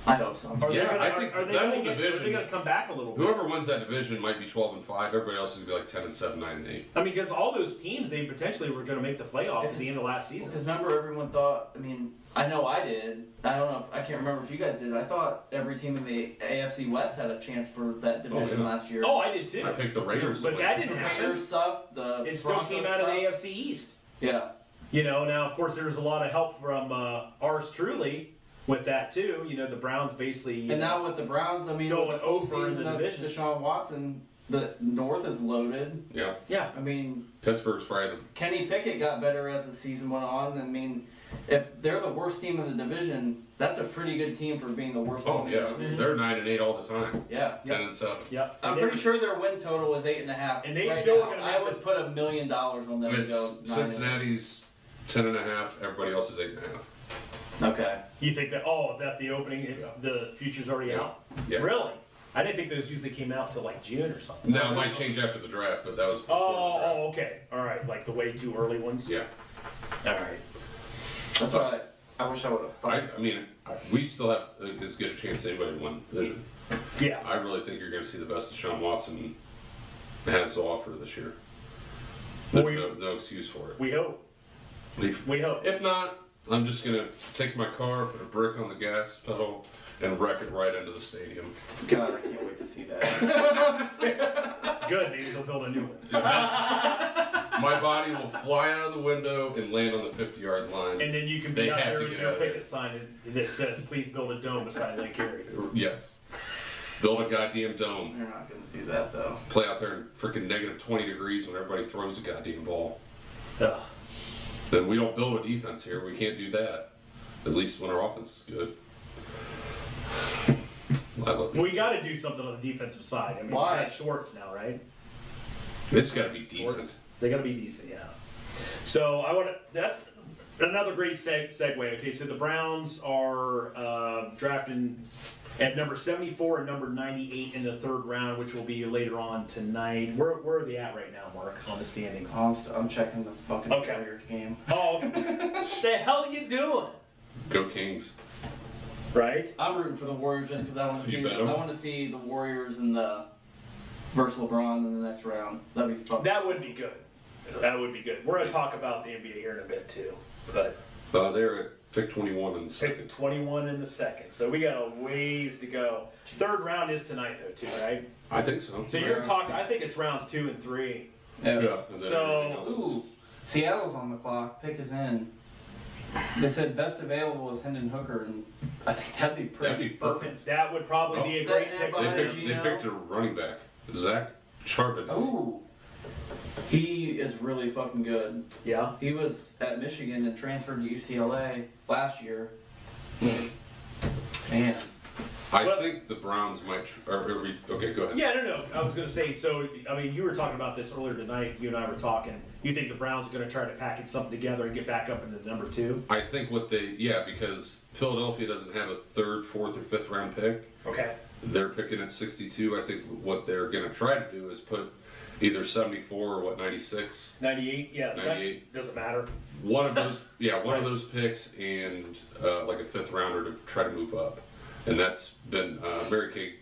I hope so. Are Yeah, they gonna, I think are they that gonna whole get, division- Are they going to come back a little bit? whoever wins that division might be 12-5. Everybody else is going to be like 10-7, 9-8. I mean, because all those teams, they potentially were going to make the playoffs at the end of last season. Because remember, everyone thought. I mean, I know I did. I don't know. I can't remember if you guys did. I thought every team in the AFC West had a chance for that division yeah. last year. Oh, I did too. I picked the Raiders, But to that win. didn't The happen. Raiders sucked. The It still came out of the AFC East. Yeah. You know, now, of course, there was a lot of help from ours truly with that too. You know, the Browns basically. And now with the Browns, I mean, Going with the full over in season the of division. Deshaun Watson, the North is loaded. Yeah, Yeah. I mean, Pittsburgh's probably the Kenny Pickett got better as the season went on. I mean, if they're the worst team in the division, that's a pretty good team for being the worst Oh team yeah, in the division. they're 9-8 all the time. Yeah. 10-7. Yep. I'm pretty sure their win total was 8.5. And they right still now. are gonna I make would put $1 million on them to It's go 9-8. Cincinnati's 10.5. Everybody else is 8.5. Okay. You think that? Oh, is that the opening? Yeah. The future's already Yeah. out. Yeah. Really? I didn't think those usually came out till like June or something. No, it might change after the draft, but that was before Oh, okay. All right. Like the way too early ones. the draft. All right. That's why I wish I would have Yeah. thought. I mean, we still have as good a chance as anybody to win the division. Yeah. I really think you're going to see the best Deshaun Watson has to offer this year. There's no excuse for it. We hope. We hope. If not, I'm just going to take my car, put a brick on the gas pedal, and wreck it right into the stadium. God, I can't wait to see that. Good. Maybe they'll build a new one. Yeah, my body will fly out of the window and land on the 50-yard line. And then you can They be out have there to with get your out of there. picket sign that says, "Please build a dome beside Lake Erie." Yes. Build a goddamn dome. They're not going to do that, though. Play out there in freaking negative 20 degrees when everybody throws the goddamn ball. Ugh. Then we don't build a defense here. We can't do that. At least when our offense is good. I love it. We got to do something on the defensive side. I mean, Why? we got Schwartz now, right? It's got to be decent. Schwartz. They got to be decent, yeah. So I want to. That's another great segue. Okay, so the Browns are drafting at number 74 and number 98 in the third round, which will be later on tonight. Where are they at right now, Mark, on the standings? Oh, I'm checking the fucking Okay. Warriors game. Oh, what the hell are you doing? Go Kings. Right? I'm rooting for the Warriors just because I want to You see. bet 'em. I want to see the Warriors in the versus LeBron in the next round. That'd be fun. That would be good. That would be good. We're going to talk about the NBA here in a bit, too. But They're at pick 21 in the pick second. 21 in the second. So we got a ways to go. Third round is tonight, though, too, right? I think so. So you're talking, I think it's rounds 2 and 3. Yeah. And then So- everything else is- Ooh, Seattle's on the clock. Pick is in. They said best available is Hendon Hooker, and I think that'd be pretty That'd be perfect. That would probably be a great pick. Behind They picked a running back, Zach Charbonnet. Ooh, he is really fucking good. Yeah. He was at Michigan and transferred to UCLA last year. Man, I Well- think the Browns might. Okay, go ahead. Yeah, no. I was going to say, so, I mean, you were talking about this earlier tonight. You and I were talking. You think the Browns are going to try to package something together and get back up into number 2? I think because Philadelphia doesn't have a third, fourth, or fifth round pick. Okay. They're picking at 62. I think what they're going to try to do is put either 74 or 96. 98, yeah. 98. Doesn't matter. One of those, one of those picks and like a 5th rounder to try to move up. And that's been, Mary Kay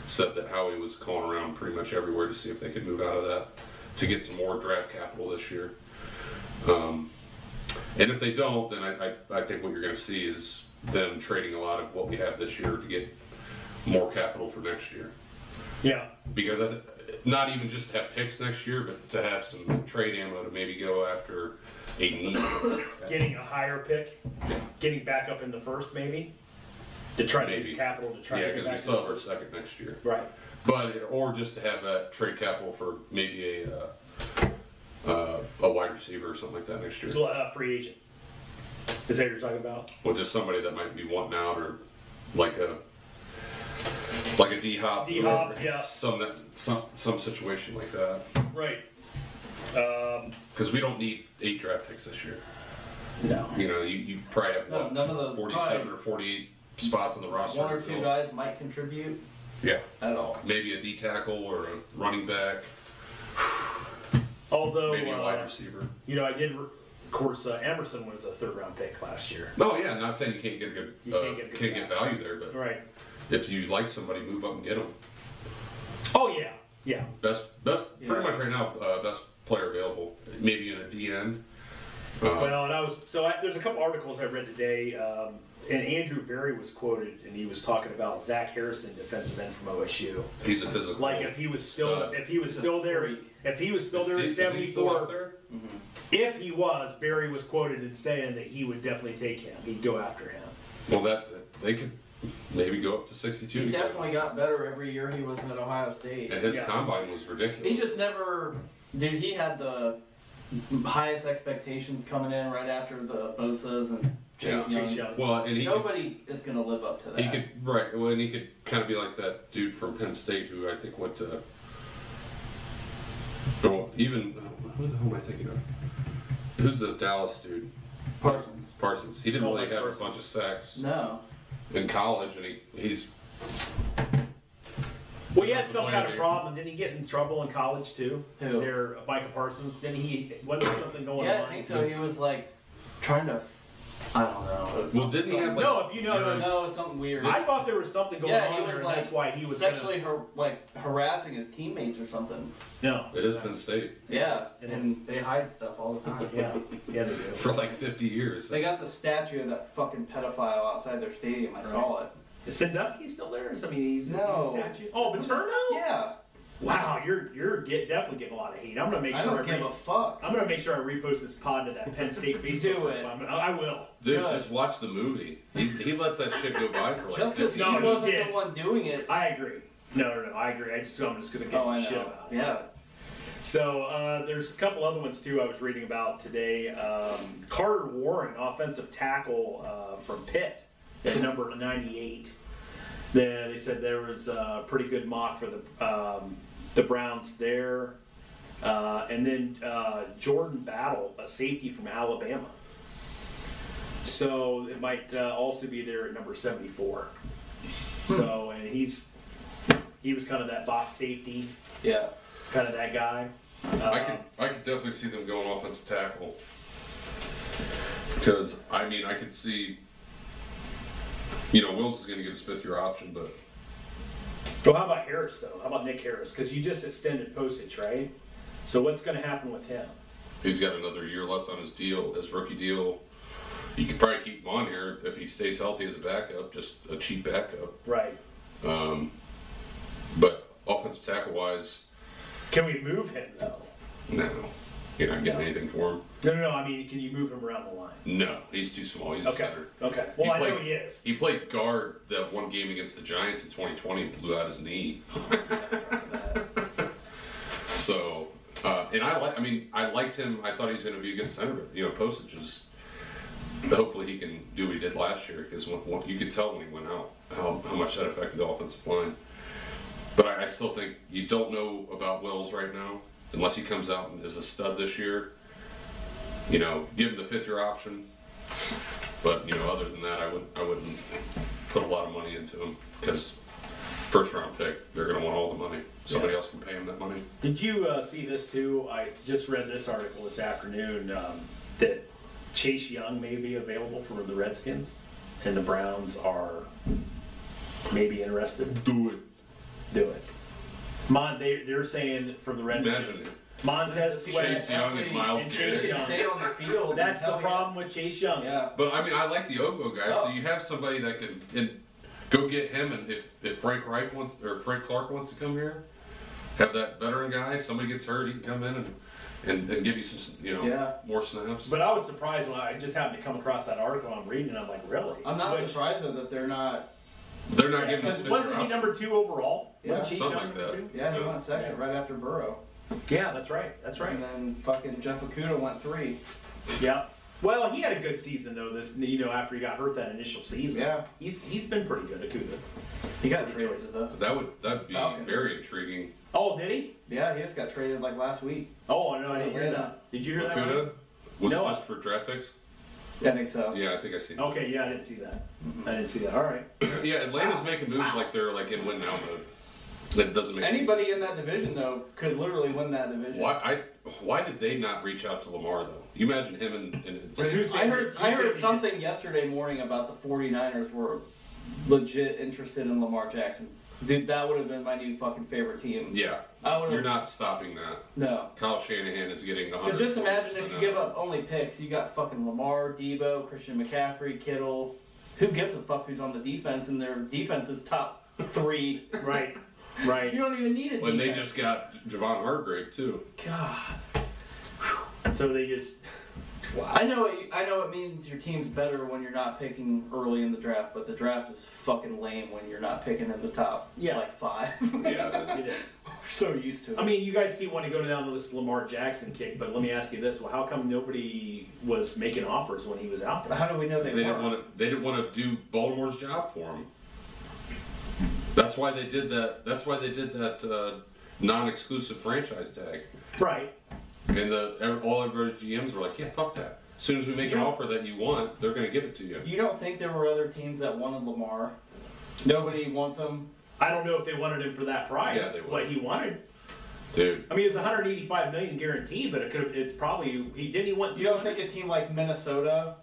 said that Howie was calling around pretty much everywhere to see if they could move out of that to get some more draft capital this year. And if they don't, then I think what you're going to see is them trading a lot of what we have this year to get more capital for next year. Yeah. Because not even just to have picks next year, but to have some trade ammo to maybe go after a need. Getting a higher pick, getting back up in the first maybe, to try to use capital to try to get because back we still have our second next year. Right. But or just to have that trade capital for maybe a wide receiver or something like that next year. So, free agent. Is that what you're talking about? Well, just somebody that might be wanting out, or like a D-Hop. D-Hop, yeah. Some situation like that. Right. Because we don't need 8 draft picks this year. No. You know, you probably have No, none of those. 47 or 48 spots on the roster. 1 or 2 guys might contribute. Yeah. At all. Maybe a D tackle or a running back. Although Maybe a wide receiver. You know, I did. Of course, Emerson was a 3rd round pick last year. Oh yeah, not saying you can't get good, can't get value there, but right. If you like somebody, move up and get them. Oh yeah, yeah. Best, pretty much right now, best player available. Maybe in a DN. Well, and there's a couple articles I read today, and Andrew Berry was quoted, and he was talking about Zach Harrison, defensive end from OSU. He's a physical. Like if he was still there, at 74. Is he still out there? Mm-hmm. If he was, Barry was quoted in saying that he would definitely take him. He'd go after him. Well, that they could maybe go up to 62. He definitely got better every year he was at Ohio State. And his combine was ridiculous. He just never, dude. He had the highest expectations coming in right after the Bosa's and Chase Young. Well, and nobody is going to live up to that. He could Well, and he could kind of be like that dude from Penn State who I think went to. Well, even who the hell am I thinking of? Who's the Dallas dude? Parsons. He didn't really have a bunch of sacks. No. In college, and he's. Well, he had some kind of problem. Didn't he get in trouble in college too? Who? There, Micah Parsons. Didn't he? Wasn't there something going on? Yeah, I think so. He was like trying to. I don't know. Well, didn't he have like no? If you know, no, something weird. I thought there was something going on there, and that's why he was sexually harassing his teammates or something. No, it is Penn State. Yeah, and they hide stuff all the time. yeah, they do. For like 50 years. They got the statue of that fucking pedophile outside their stadium. I saw it. Is Sandusky still there? I mean, he's no statue. Oh, Paterno? Yeah. Wow, you're definitely getting a lot of hate. I'm gonna make sure. I don't give a fuck. I'm gonna make sure I repost this pod to that Penn State Facebook. Do it. I will. Dude, just watch the movie. He let that shit go by for like. Just because he wasn't the one doing it. I agree. No, I agree. I'm just gonna get shit about it. Yeah. So there's a couple other ones too I was reading about today. Carter Warren, offensive tackle from Pitt, at number 98. They said there was a pretty good mock for the Browns there. And then Jordan Battle, a safety from Alabama. So it might also be there at number 74. So, and he was kind of that box safety. Yeah. Kind of that guy. I could definitely see them going offensive tackle. Because, I mean, I could see, Wills is going to get a fifth-year option, but... Well, how about Harris, though? How about Nick Harris? Because you just extended Postage, right? So what's going to happen with him? He's got another year left on his deal, his rookie deal. You could probably keep him on here if he stays healthy as a backup, just a cheap backup. Right. But offensive tackle-wise... Can we move him, though? No. You're not getting anything for him. No. I mean, can you move him around the line? No. He's too small. He's a center. Okay. Well, I know he is. He played guard that one game against the Giants in 2020 and blew out his knee. So, and I liked him. I thought he was going to be a good center, but, Postage is... Hopefully he can do what he did last year, because you could tell when he went out how much that affected the offensive line. But I still think you don't know about Wills right now, unless he comes out and is a stud this year. Give him the fifth-year option. But other than that, I wouldn't put a lot of money into him, because first round pick. They're going to want all the money. Somebody else can pay him that money. Did you see this too? I just read this article this afternoon that Chase Young may be available for the Redskins, and the Browns are maybe interested. Do it. Do it. They're saying from the Redskins. Imagine it. Montez Sweat. Chase Young and Miles and Garrett. Chase He Young. can stay on the field. That's the problem with Chase Young. Yeah. But I mean, I like the Ogbo guy. Oh. So you have somebody that can go get him, and if Frank Reich wants or Frank Clark wants to come here, have that veteran guy. Somebody gets hurt, he can come in and give you some, more snaps. But I was surprised when I just happened to come across that article I'm reading, and I'm like, really? I'm not surprised though that they're not. They're not giving us. Wasn't he number 2 overall? Yeah. Wasn't Chase Something Young like number that. 2? Yeah, he went second right after Burrow. Yeah, that's right. That's right. And then fucking Jeff Okudah went 3. Yeah. Well, he had a good season though. After he got hurt that initial season. Yeah. He's been pretty good, Akuda. He got traded to the. That'd be Falcons. very intriguing. Oh, did he? Yeah, he just got traded like last week. Oh no, I didn't hear that. Did you hear that? Okuda? Ryan? Was No, it just for draft picks? Yeah, I think so. Yeah, I think I see. That. Okay, yeah, I didn't see that. I didn't see that. All right. Yeah, Atlanta's making moves like they're like in win now mode. That doesn't make Anybody any in sense. that division though could literally win that division. Why did they not reach out to Lamar though? You imagine him and I heard something yesterday morning about the 49ers were legit interested in Lamar Jackson. Dude, that would have been my new fucking favorite team. yeah. I would You're have. not stopping that. No. Kyle Shanahan is getting 100. Because just imagine if you give up only picks, you got fucking Lamar, Debo, Christian McCaffrey, Kittle. Who gives a fuck who's on the defense? And their defense is top 3. Right. Right. You don't even need a defense. When they just got Javon Hargrave too. God. So they just. Wow. I know it means your team's better when you're not picking early in the draft, but the draft is fucking lame when you're not picking in the top 5. Yeah, it is. It is. We're so used to it. I mean, you guys keep wanting to go down this Lamar Jackson kick, but let me ask you this: well, how come nobody was making offers when he was out there? How do we know They they didn't weren't? want to. They didn't want to do Baltimore's job for him. That's why they did that. That's why they did that non-exclusive franchise tag. Right. And all of our GMs were like, "Yeah, fuck that. As soon as we make an offer that you want, they're going to give it to you." You don't think there were other teams that wanted Lamar? Nobody wants him. I don't know if they wanted him for that price. Yeah, they would. What he wanted. Dude. I mean, it's 185 million guaranteed, but it's probably he want. You don't think a team like Minnesota,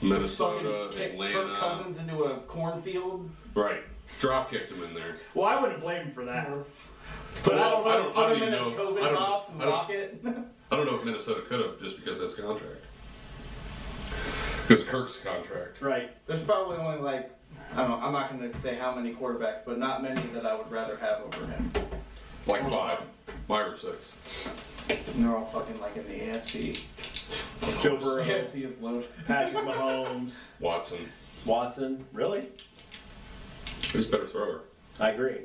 Minnesota, fucking kicked Atlanta, Kirk Cousins into a cornfield? right? Drop kicked him in there. Well, I wouldn't blame him for that. Put Well, I don't him in even his know- COVID I don't- box and I don't- lock it. I don't know if Minnesota could have just because of his contract. Because of Kirk's contract. Right. There's probably only like, I don't know, I'm not going to say how many quarterbacks, but not many that I would rather have over him. Like 5. 5 or 6. And they're all fucking like in the AFC. Joe Burrow, AFC is loaded. Patrick Mahomes, Watson. Really? He's a better thrower. I agree.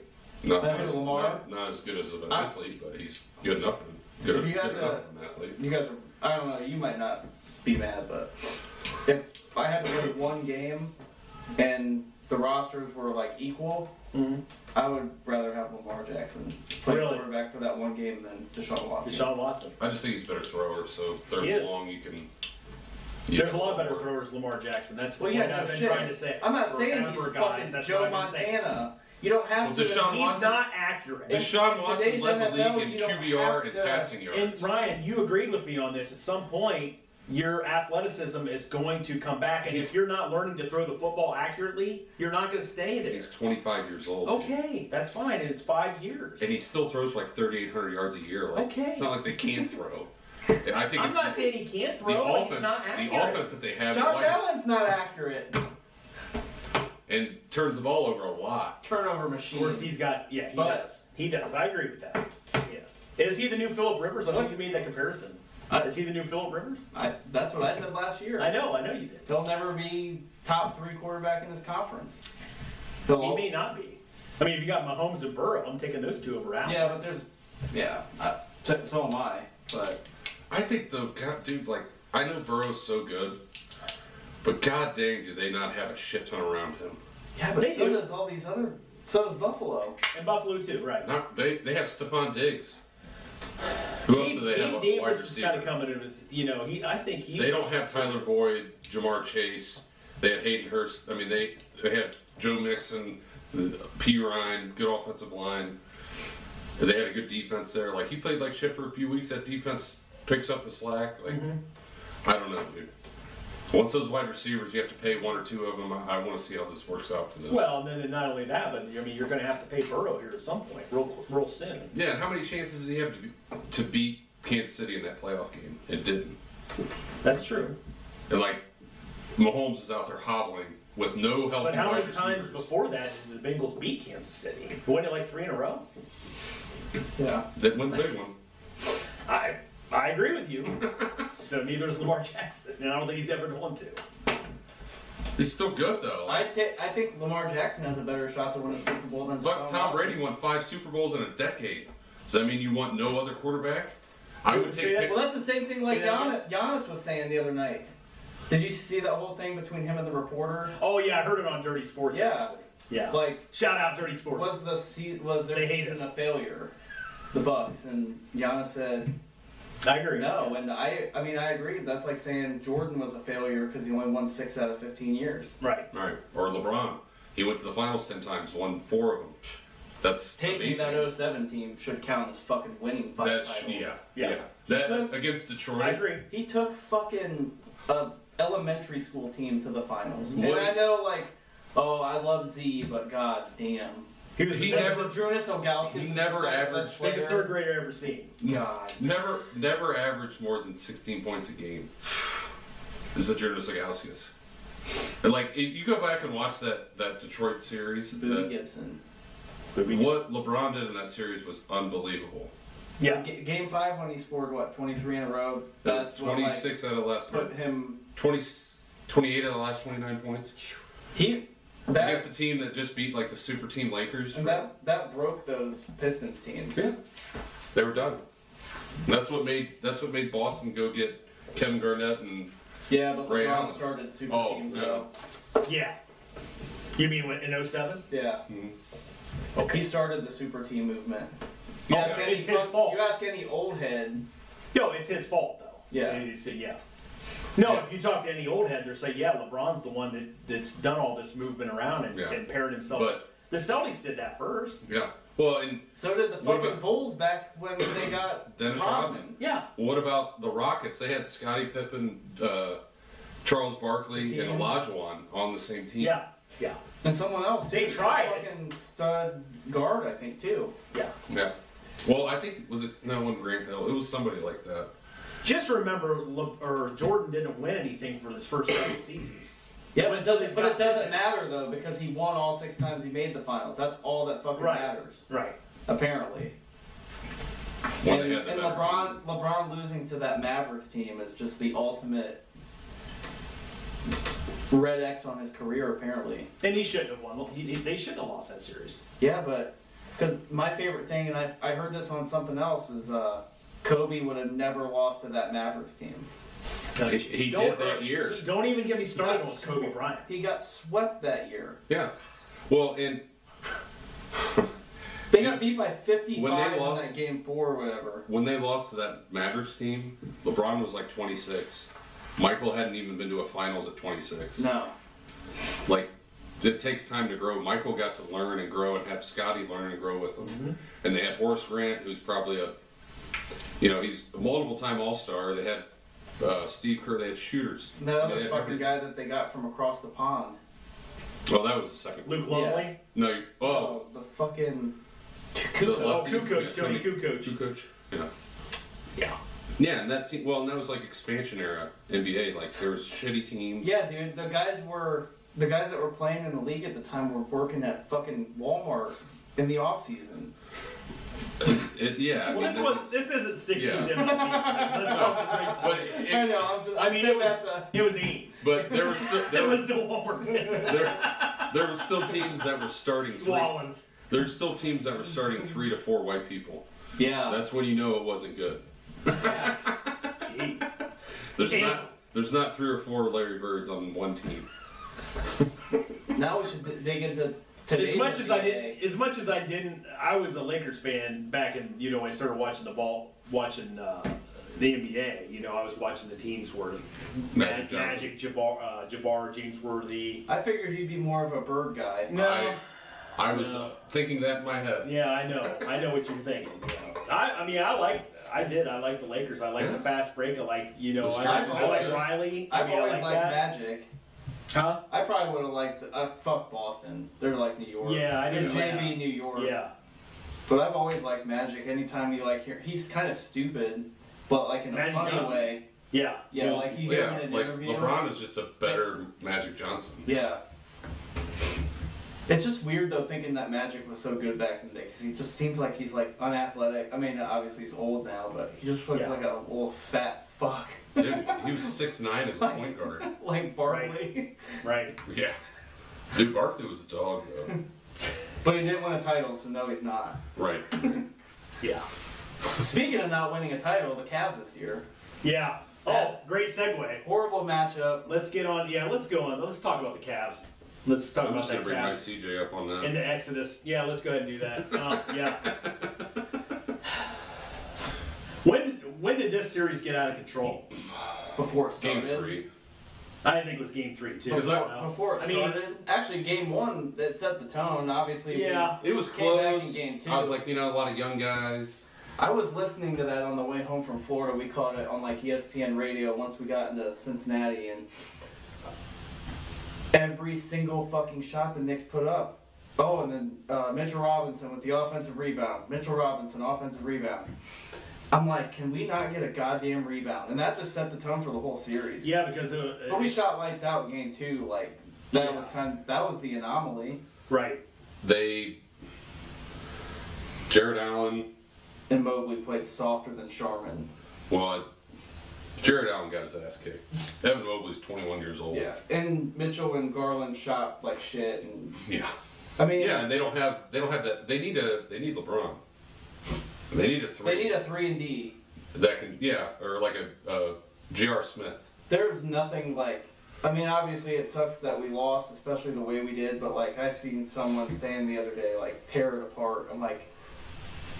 Not Better as, than Lamar? not as good as an athlete, but he's good enough. Good If you had enough of an athlete. You guys are, I don't know, you might not be mad, but if I had to win one game and the rosters were like equal, I would rather have Lamar Jackson play Really? quarterback for that one game than Deshaun Watson. Deshaun Watson. I just think he's a better thrower, so third He is. and long you can. There's a lot better throwers than Lamar Jackson. That's the Well, yeah, point no I've been shit. trying to say. I'm not saying he's forever, fucking guys. That's Joe what I've been saying. Montana. You don't have Well, to. Deshaun He's Watson- not accurate. Deshaun in Watson today's led the NFL, league in you don't QBR have and to- passing And yards. Ryan, you agreed with me on this. At some point, your athleticism is going to come back, and if you're not learning to throw the football accurately, you're not going to stay there. He's 25 years old. Okay, that's fine, and it's 5 years. And he still throws like 3,800 yards a year. Like, Okay. It's not like they can't throw. And I think I'm not saying he can't throw, the but offense, he's not accurate. the offense that they have Josh likes- Allen's not accurate. and turns the ball over a lot. Turnover Of machine. course, he's got, he But- does. He does. I agree with that. Yeah. Is he the new Phillip Rivers? I don't think you made that comparison. Is he the new Phillip Rivers? That's what I said last year. I know you did. He'll never be top 3 quarterback in his conference. He may not be. I mean, if you got Mahomes and Burrow, I'm taking those two over Allen. Yeah, but there's, so am I. But I think dude, like, I know Burrow's so good, but god dang, do they not have a shit ton around him? yeah, but They so do. does all these other. So does Buffalo. And Buffalo too, right? They have Stephon Diggs. Who else do they have? Gabe A wide Davis is kind of receiver. coming in with, I think he. They don't have Tyler Boyd, Jamar Chase. They had Hayden Hurst. I mean, they had Joe Mixon, P. Ryan, good offensive line. They had a good defense there. Like, he played like shit for a few weeks. That defense picks up the slack. Like, I don't know, dude. Once those wide receivers, you have to pay one or two of them. I want to see how this works out for them. Well, and then not only that, but I mean, you're going to have to pay Burrow here at some point, real soon. Yeah, and how many chances did he have to beat Kansas City in that playoff game? It didn't. That's true. And like, Mahomes is out there hobbling with no healthy But how wide many receivers. times before that did the Bengals beat Kansas City? Wasn't it like 3 in a row? Yeah. They won the big one. I agree with you. So neither is Lamar Jackson, and I don't think he's ever going to. He's still good though. I think Lamar Jackson has a better shot to win a Super Bowl than But Tom Brady won 5 Super Bowls in a decade. Does that mean you want no other quarterback? I would take. Well, that's the same thing like Giannis was saying the other night. Did you see that whole thing between him and the reporter? Oh yeah, I heard it on Dirty Sports. Yeah. Actually. Yeah. Like, shout out Dirty Sports. was their season a failure? The Bucks, and Giannis said I agree. no, and I mean I agree. That's like saying Jordan was a failure because he only won 6 out of 15 years. Right. Right. Or LeBron. He went to the finals 10 times, won 4 of them. That's Taking amazing. that 07 team should count as fucking winning 5 titles. Yeah. That against Detroit. I agree. He took fucking elementary school team to the finals. What? And I know, like, oh, I love Z, but god damn. He Never averaged biggest third grader ever seen. God. Never averaged more than 16 points a game. This is Jonas Agauskas. And like, you go back and watch that Detroit series. Boobie Gibson. What LeBron did in that series was unbelievable. Yeah. Game 5 when he scored, 23 in a row? That was 26 out of the last put him 28 out of the last 29 points. Against a team that just beat like the super team Lakers. And that broke those Pistons teams. Yeah. They were done. That's what made Boston go get Kevin Garnett and yeah, but Ray LeBron Allen. started super teams though. Yeah. You mean in 07? Yeah. Mhm. Okay. He started the super team movement. It's his fault. You ask any old head. No, it's his fault though. Yeah. Yeah. No, if you talk to any old head, they'll say, yeah, LeBron's the one that's done all this movement around and paired himself. But the Celtics did that first. yeah. Well, and So did the What fucking about- Bulls back when they got Dennis Rodman. Yeah. what about the Rockets? They had Scottie Pippen, Charles Barkley, and Olajuwon on the same team. Yeah. Yeah. And someone else. They too. tried it. Fucking stud guard, I think, too. Yeah. Yeah. Well, I think it wasn't Grant Hill. It was somebody like that. Just remember, Jordan didn't win anything for his first 7 seasons. Yeah, but it doesn't matter though because he won all 6 times he made the finals. That's all that fucking Right. matters. Right. Apparently. When And, they had the and better team. LeBron losing to that Mavericks team is just the ultimate red X on his career, apparently. And he shouldn't have won. They shouldn't have lost that series. Yeah, but because my favorite thing, and I heard this on something else, is Kobe would have never lost to that Mavericks team. He did that year. Don't even get me started with Kobe Bryant. He got swept that year. Yeah. Well, and They got beat by 55 when they in lost- that game 4 or whatever. when they lost to that Mavericks team, LeBron was like 26. Michael hadn't even been to a finals at 26. No. Like, it takes time to grow. Michael got to learn and grow and have Scotty learn and grow with him. Mm-hmm. And they had Horace Grant, who's probably he's a multiple-time All-Star. They had Steve Kerr. They had shooters. And that They other had fucking everything. guy that they got from across the pond. Well, that was the second. Luke Longley. No, The fucking... the Oh, lefty, Kukoc, Tony Kukoc. Kukoc. Yeah. Yeah. Yeah, and that team. Well, and that was like expansion era NBA. Like there was shitty teams. Yeah, dude, the guys that were playing in the league at the time were working at fucking Walmart in the off season. Yeah. I Well, mean, this isn't 60s Yeah. MVP. But I know. I mean, it was 80s. But there was still There was no Walmart. there were still teams that were starting Swallowns. There's still teams that were starting 3 to 4 white people. Yeah. That's when you know it wasn't good. Jeez. There's not 3 or 4 Larry Birds on one team. Now we should dig into today's As much as I NBA. didn't, I was a Lakers fan back in, when I started watching the NBA. You know, I was watching the teams where Magic Magic, Jabbar, James Worthy. I figured he'd be more of a Bird guy. No. I was thinking that in my head. Yeah, I know what you're thinking. I mean, I like the Lakers. I like the fast break. I like, The I stretches like are good. Riley. I've always like liked that. Magic. Huh? I probably would have liked. Fuck Boston. They're like New York. Yeah, I They're didn't. JV New York. Yeah. But I've always liked Magic. Anytime you like hear, he's kind of stupid, but like in a Magic funny Johnson? way. Yeah. Yeah, Well, like you hear him in an like interview. LeBron is just a better Magic Johnson. Yeah. It's just weird though, thinking that Magic was so good back in the day, because he just seems like he's like unathletic. I mean, obviously he's old now, but he just looks Yeah. like a little fat fuck. Dude, he was 6'9" as a point guard. Like Barkley. Right. Yeah. Dude, Barkley was a dog, though. But he didn't win a title, so no, he's not. Right. Yeah. Speaking of not winning a title, the Cavs this year. Yeah. Oh, great segue. Horrible matchup. Let's get on. Yeah, let's go on. Let's talk about the Cavs. Let's talk I'm about just that going to bring my Cavs CJ up on that. and the Exodus. Yeah, let's go ahead and do that. Yeah. When did this series get out of control? Before it Game started. 3. I think it was Game 3 too. Before it I mean, started. Actually, Game 1, it set the tone. Obviously, Yeah. It was Came back in close. game 2. I was like, a lot of young guys. I was listening to that on the way home from Florida. We caught it on like ESPN radio once we got into Cincinnati, and every single fucking shot the Knicks put up. Oh, and then Mitchell Robinson with the offensive rebound. Mitchell Robinson, offensive rebound. I'm like, can we not get a goddamn rebound? And that just set the tone for the whole series. Yeah, because But we shot lights out in Game 2. Like that was that was the anomaly. right. Jared Allen, And Mobley played softer than Sharman. Jared Allen got his ass kicked. Evan Mobley's 21 years old. Yeah, and Mitchell and Garland shot like shit. And Yeah. I mean, Yeah, and they don't have that. They need LeBron. They need a 3. they need a 3-and-D. that can, or like a J.R. Smith. There's nothing like. I mean, obviously it sucks that we lost, especially the way we did. But like, I seen someone saying the other day, like, tear it apart. I'm like,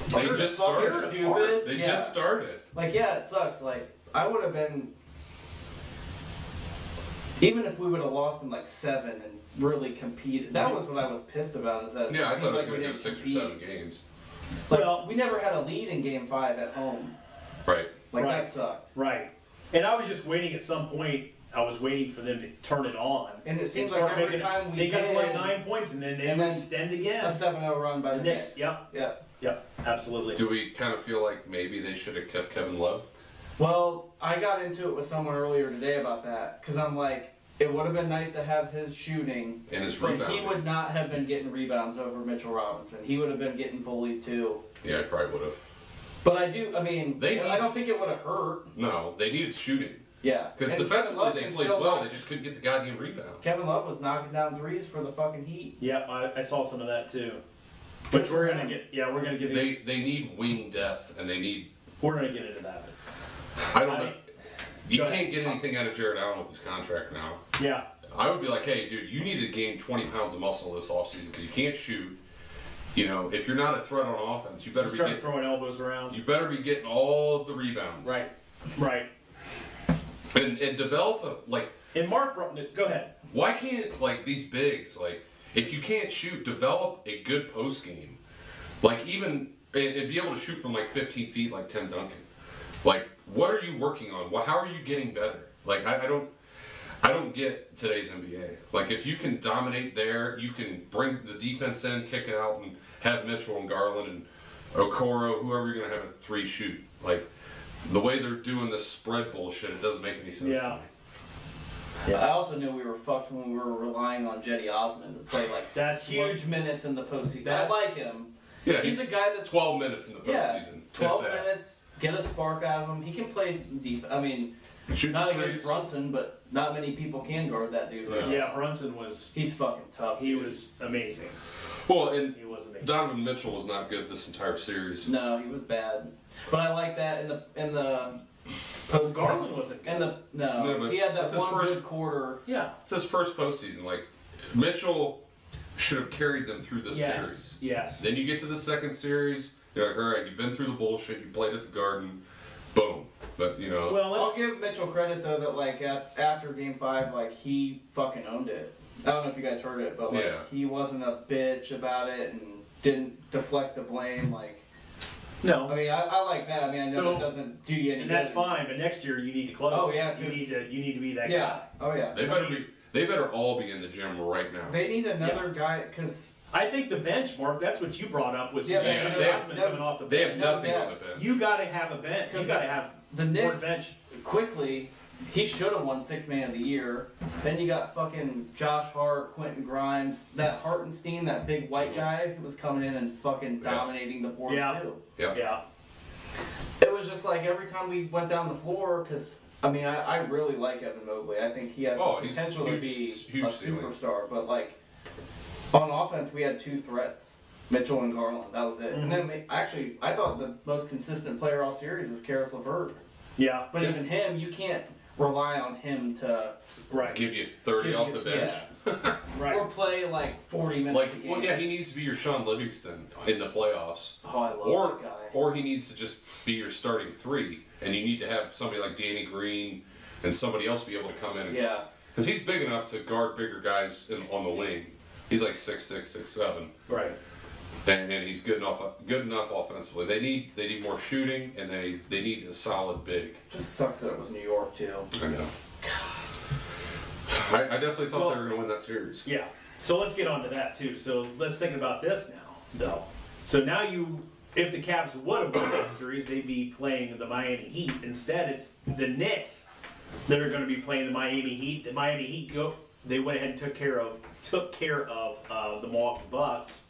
They just started. stupid. They Yeah. just started. Like, yeah, it sucks. Like, I would have been. Even if we would have lost in like 7 and really competed, that was what I was pissed about. Is that it Yeah, I seemed thought it was like going we to go didn't 6 or compete. 7 games. Like, Well- we never had a lead in Game 5 at home. Right. Like Right. that sucked. Right. And I was just waiting at some point. I was waiting for them to turn it on. And it seems start like every time we they got to like did, 9 points and then they and would then extend a again. 7-0 run by the Knicks. Knicks. Yep. Yeah. Yep. Absolutely. Do we kind of feel like maybe they should have kept Kevin Love? Well, I got into it with someone earlier today about that because I'm like, it would have been nice to have his shooting, And his but rebounding? he would not have been getting rebounds over Mitchell Robinson. He would have been getting bullied too. Yeah, I probably would have. But I mean, They I don't think it would have hurt. No, they needed shooting. Yeah. Because And defensively Kevin Love they can played still well, knock- they just couldn't get the goddamn rebound. Kevin Love was knocking down threes for the fucking Heat. Yeah, I saw some of that too. Which we're gonna get. Yeah, we're gonna get. They need wing depth, and they need. We're gonna get into that. I don't know. You Go can't ahead. get anything out of Jared Allen with his contract now. Yeah. I would be like, hey, dude, you need to gain 20 pounds of muscle this offseason because you can't shoot. You know, if you're not a threat on offense, you better be Start getting. throwing elbows around. You better be getting all of the rebounds. Right. Right. And develop And Mark, go ahead. why can't these bigs if you can't shoot, develop a good post game, even and be able to shoot from 15 feet like Tim Duncan. What are you working on? How are you getting better? I don't get today's NBA. If you can dominate there, you can bring the defense in, kick it out, and have Mitchell and Garland and Okoro, whoever you're gonna have at 3 shoot. The way they're doing this spread bullshit, it doesn't make any sense Yeah. to me. Yeah. I also knew we were fucked when we were relying on Jetty Osman to play That's huge minutes in the postseason. I That's- like him. Yeah, He's a guy that's 12 minutes in the yeah, postseason. if 12 that. minutes, get a spark out of him. He can play some defense. I mean, Shoot not your against threes. Brunson, but not many people can guard that dude right now. Yeah, Brunson was. He's fucking tough. He dude. was amazing. Well, and He was amazing. Donovan Mitchell was not good this entire series. No, he was bad. But I like that in the post. Garland wasn't good. No, but he had that that's his one first- good quarter. Yeah. It's his first postseason. Mitchell should have carried them through this Yes. series. Yes. Then you get to the second series, you're like, all right, you've been through the bullshit, you played at the Garden. boom. But you know, Well, I'll give Mitchell credit though that like after Game 5, like he fucking owned it. I don't know if you guys heard it, but like he wasn't a bitch about it and didn't deflect the blame. Like, no. I mean, I like that. I mean, I know that doesn't do you any and good. that's fine. But next year you need to close. Oh yeah, you need to be that yeah. guy. Oh yeah. they better all be in the gym right now. They need another guy because. I think the bench, Mark. That's what you brought up was Yeah, Jimmy Osmond coming off the They bench. have nothing on the bench. You got to have a bench. You got to have the more Knicks bench. quickly. He should have won Sixth Man of the Year. Then you got fucking Josh Hart, Quentin Grimes, that Hartenstein, that big white guy who was coming in and fucking dominating the boards too. Yeah. It was just like every time we went down the floor, because I mean I really like Evan Mobley. I think he has the potential to be a superstar. But like on offense, we had two threats. Mitchell and Garland, that was it. And then actually, I thought the most consistent player all series was Karis LeVert. Yeah. But even him, you can't rely on him to give you 30 off the bench. Yeah. Right. Or play like 40 minutes a game. Well, yeah, he needs to be your Sean Livingston in the playoffs. Oh, I love that guy. Or he needs to just be your starting three, and you need to have somebody like Danny Green and somebody else be able to come in. Yeah. Because he's big enough to guard bigger guys on the wing. He's like 6'6", 6'7". Right. And he's good enough offensively. They need more shooting, and they need a solid big. Just sucks that it was New York too. I know. I definitely thought they were going to win that series. Yeah. So let's get on to that too. So let's think about this now, though. So now if the Cavs would have won that series, they'd be playing the Miami Heat. Instead, it's the Knicks that are going to be playing the Miami Heat. The Miami Heat they went ahead and took care of the Milwaukee Bucks.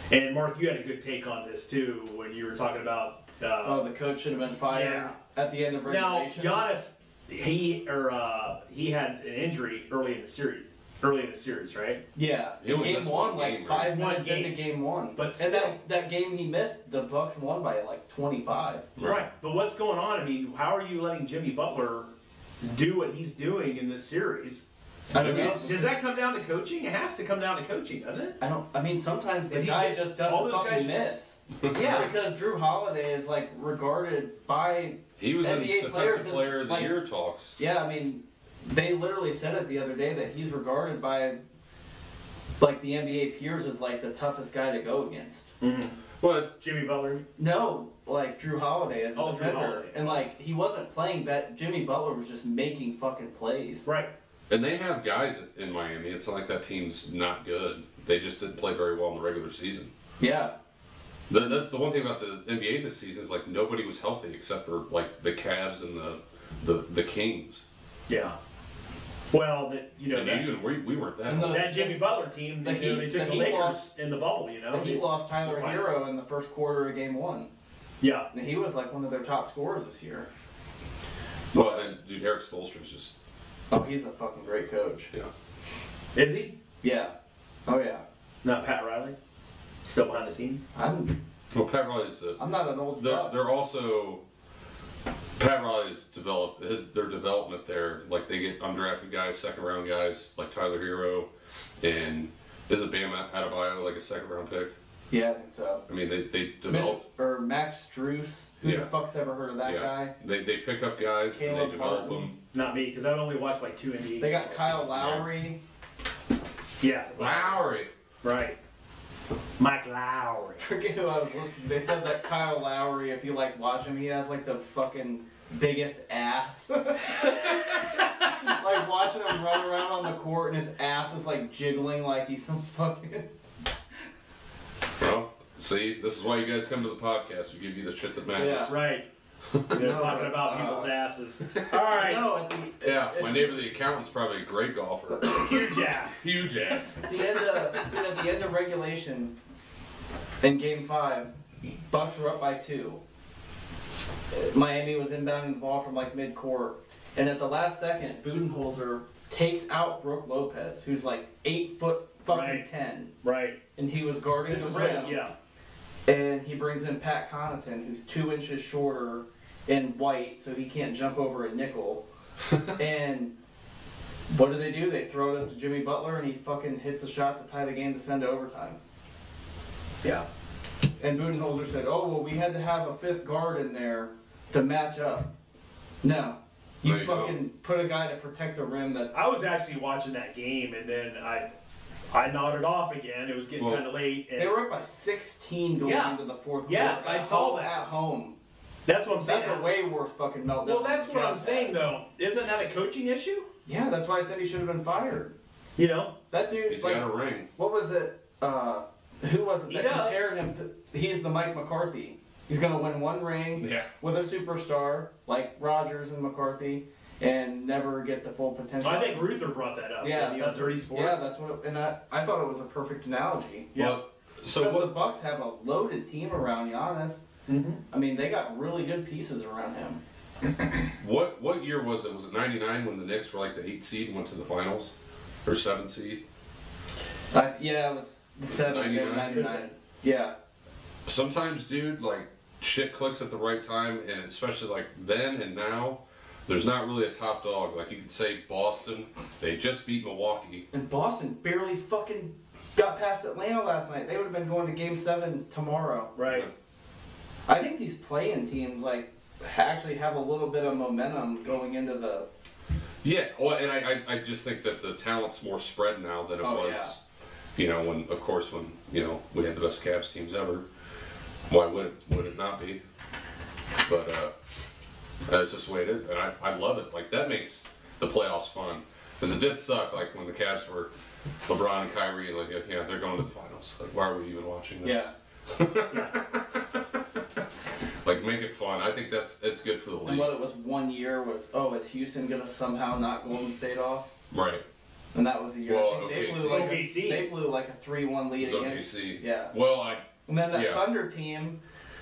And Mark, you had a good take on this too when you were talking about. The coach should have been fired at the end of regulation. Now, Giannis, he had an injury early in the series, right? Yeah, game one, like 5 minutes into game one. But still, that game he missed, the Bucks won by like 25. Right. But what's going on? I mean, how are you letting Jimmy Butler do what he's doing in this series? I don't know. Does that come down to coaching? It has to come down to coaching, doesn't it? I mean, sometimes the guy just doesn't fucking miss. Yeah. Because Drew Holiday is like regarded by he was NBA in players Defensive Player of the Year talks. Yeah, I mean, they literally said it the other day that he's regarded by like the NBA peers as like the toughest guy to go against. Mm-hmm. Well, it's Jimmy Butler. No, like Drew Holiday as a defender, Drew Holiday. And like he wasn't playing bad. Jimmy Butler was just making fucking plays. Right. And they have guys in Miami. It's not like that team's not good. They just didn't play very well in the regular season. Yeah. That's the one thing about the NBA this season is like nobody was healthy except for like the Cavs and the Kings. Yeah. Well, we weren't that. That Jimmy Butler team, they took the Lakers in the bubble. The Heat lost Tyler Hero in the first quarter of game one. Yeah. And he was like one of their top scorers this year. Well, and dude, Eric Spoelstra's just. Oh, he's a fucking great coach. Yeah. Is he? Yeah. Oh yeah. Not Pat Riley? Still behind the scenes? Well, Pat Riley's. I'm not an old fuck. They're also. Pat Riley's their development there. Like they get undrafted guys, second round guys like Tyler Hero, and is it Bam Adebayo like a second round pick? Yeah, I think so. I mean, they develop. Or Max Strus. Who the fuck's ever heard of that guy? They pick up guys and they develop them. Not me, because I've only watched like 2 NBA. They got Kyle Lowry. Yeah. Lowry. Right. Mike Lowry. Forget who I was listening to. They said that Kyle Lowry, if you like watch him, he has like the fucking biggest ass. Like watching him run around on the court and his ass is like jiggling like he's some fucking. Well, see, this is why you guys come to the podcast. We give you the shit that matters. Yeah. Right. They're talking about people's asses. All right. No, my neighbor, the accountant's probably a great golfer. Huge ass. Huge ass. The end of regulation in Game 5, Bucks were up by 2. Miami was inbounding the ball from like mid-court, and at the last second, Budenholzer takes out Brook Lopez, who's like 8 foot fucking 10. Right. And he was guarding the rim. Yeah. And he brings in Pat Connaughton, who's 2 inches shorter and white, so he can't jump over a nickel. And what do? They throw it up to Jimmy Butler, and he fucking hits the shot to tie the game to send to overtime. Yeah. And Budenholzer said, "Oh well, we had to have a 5th guard in there to match up. No. You There you fucking put a guy to protect the rim that's... I was actually watching that game, and then I nodded off again. It was getting kind of late. And they were up by 16 going into the fourth quarter. Yes, I saw that. At home. That's what I'm saying. That's a way worse fucking meltdown. Well, that's what I'm saying, though. Isn't that a coaching issue? Yeah, that's why I said he should have been fired. You know? That dude... He's got a ring. What was it? Who was it that compared him to... He's the Mike McCarthy. He's going to win one ring with a superstar like Rodgers and McCarthy and never get the full potential. I think Ruther brought that up. Yeah, that's Dirty Sports. Yeah, that's what. And I thought it was a perfect analogy. Yeah. Well, so because the Bucks have a loaded team around Giannis. Mm-hmm. I mean, they got really good pieces around him. What year was it? Was it 99 when the Knicks were like the 8th seed and went to the finals? Or 7th seed? Yeah, it was the 7. 99. Yeah. Sometimes, dude, like, shit clicks at the right time, and especially like then and now, there's not really a top dog. Like you could say Boston, they just beat Milwaukee. And Boston barely fucking got past Atlanta last night. They would have been going to Game 7 tomorrow. Right. I think these play-in teams like actually have a little bit of momentum going into the... Yeah, well, and I just think that the talent's more spread now than it was, you know, when you know, we had the best Cavs teams ever. Why would it not be? But that's just the way it is, and I love it. Like that makes the playoffs fun because it did suck. Like when the Cavs were LeBron and Kyrie, like yeah, they're going to the finals. Like why are we even watching this? Yeah. Like make it fun. I think it's good for the league. And what it was 1 year was is Houston gonna somehow knock Golden State off? Right. And that was the year. Well, they blew like a 3-1 lead against. OKC. Yeah. Well, and then that Thunder team,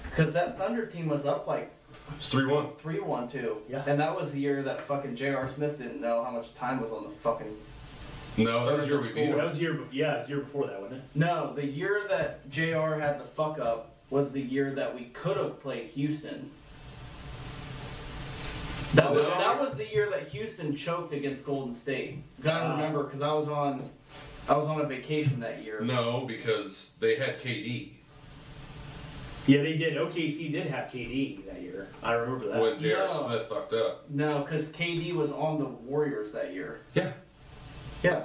because that Thunder team was up like it's 3-1. 3-1 too. Yeah. And that was the year that fucking J.R. Smith didn't know how much time was on the fucking. No, that was the year we beat him. That was the year before that, wasn't it? No, the year that J.R. had the fuck up was the year that we could have played Houston. That was the year that Houston choked against Golden State. Gotta remember, because I was on a vacation that year. No, because they had KD. Yeah, they did. OKC did have KD that year. I remember that. When J.R. Smith fucked up. No, because KD was on the Warriors that year. Yeah. Yeah.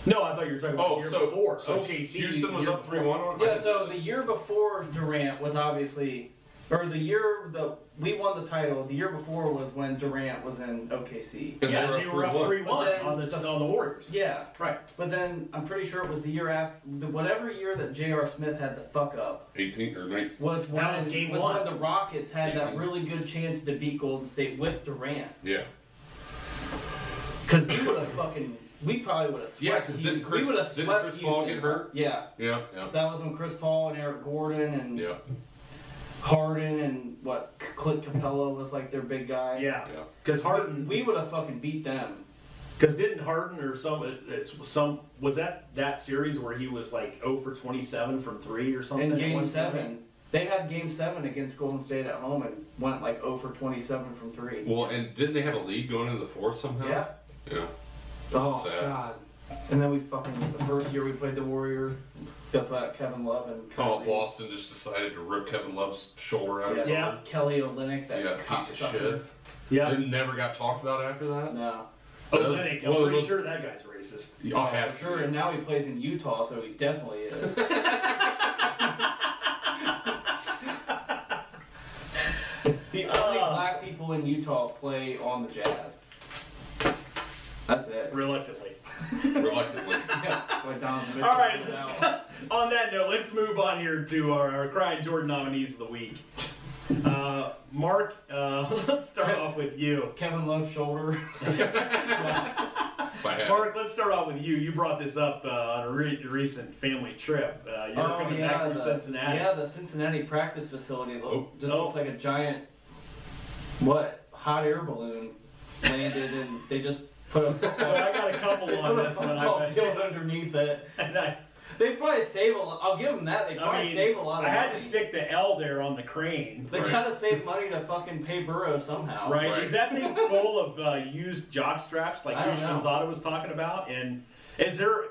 No, I thought you were talking about the year before. So OKC. Houston was up 3-1 on Yeah, so the year before Durant was obviously... Or the year we won the title, the year before was when Durant was in OKC. And yeah, they were up 3-1 on the Warriors. Yeah. Right. But then I'm pretty sure it was the year after, whatever year that J.R. Smith had the fuck up. 18 or 19. Was when, that was game was one. when the Rockets had 18. that really good chance to beat Golden State with Durant. Yeah. Because we probably would have swept. Yeah, because didn't Chris Paul get hurt? Yeah. Yeah. That was when Chris Paul and Eric Gordon and Harden and Clint Capella was like their big guy. Yeah. Because Harden, we would have fucking beat them. Because didn't Harden or was that series where he was like 0 for 27 from 3 or something? In Game 7. They had Game 7 against Golden State at home and went like 0 for 27 from 3. Well, and didn't they have a lead going into the fourth somehow? Yeah. Yeah. Oh, sad. God. And then the first year we played the Warriors, got Kevin Love and Boston just decided to rip Kevin Love's shoulder out of his arm. Kelly Olynyk, that piece of shit. Yeah. It never got talked about after that? No. Olynyk, I'm pretty sure that guy's racist. Oh, for sure, and now he plays in Utah, so he definitely is. The only black people in Utah play on the Jazz. That's it. Reluctantly. Yeah. All right. On that note, let's move on here to our Crying Jordan nominees of the week. Mark, let's start off with you. Kevin Love's shoulder. Mark, let's start off with you. You brought this up on a recent family trip. You're coming back from Cincinnati. Yeah, the Cincinnati practice facility looks like a giant, hot air balloon landed, and they just put a So I got a couple on this one. I field underneath it. They probably save a lot. I'll give them that. They probably save a lot of money. I had to stick the L there on the crane. They gotta save money to fucking pay Burrow somehow. Right. Is that thing full of used jock straps like Rich Gonzado was talking about? And is there...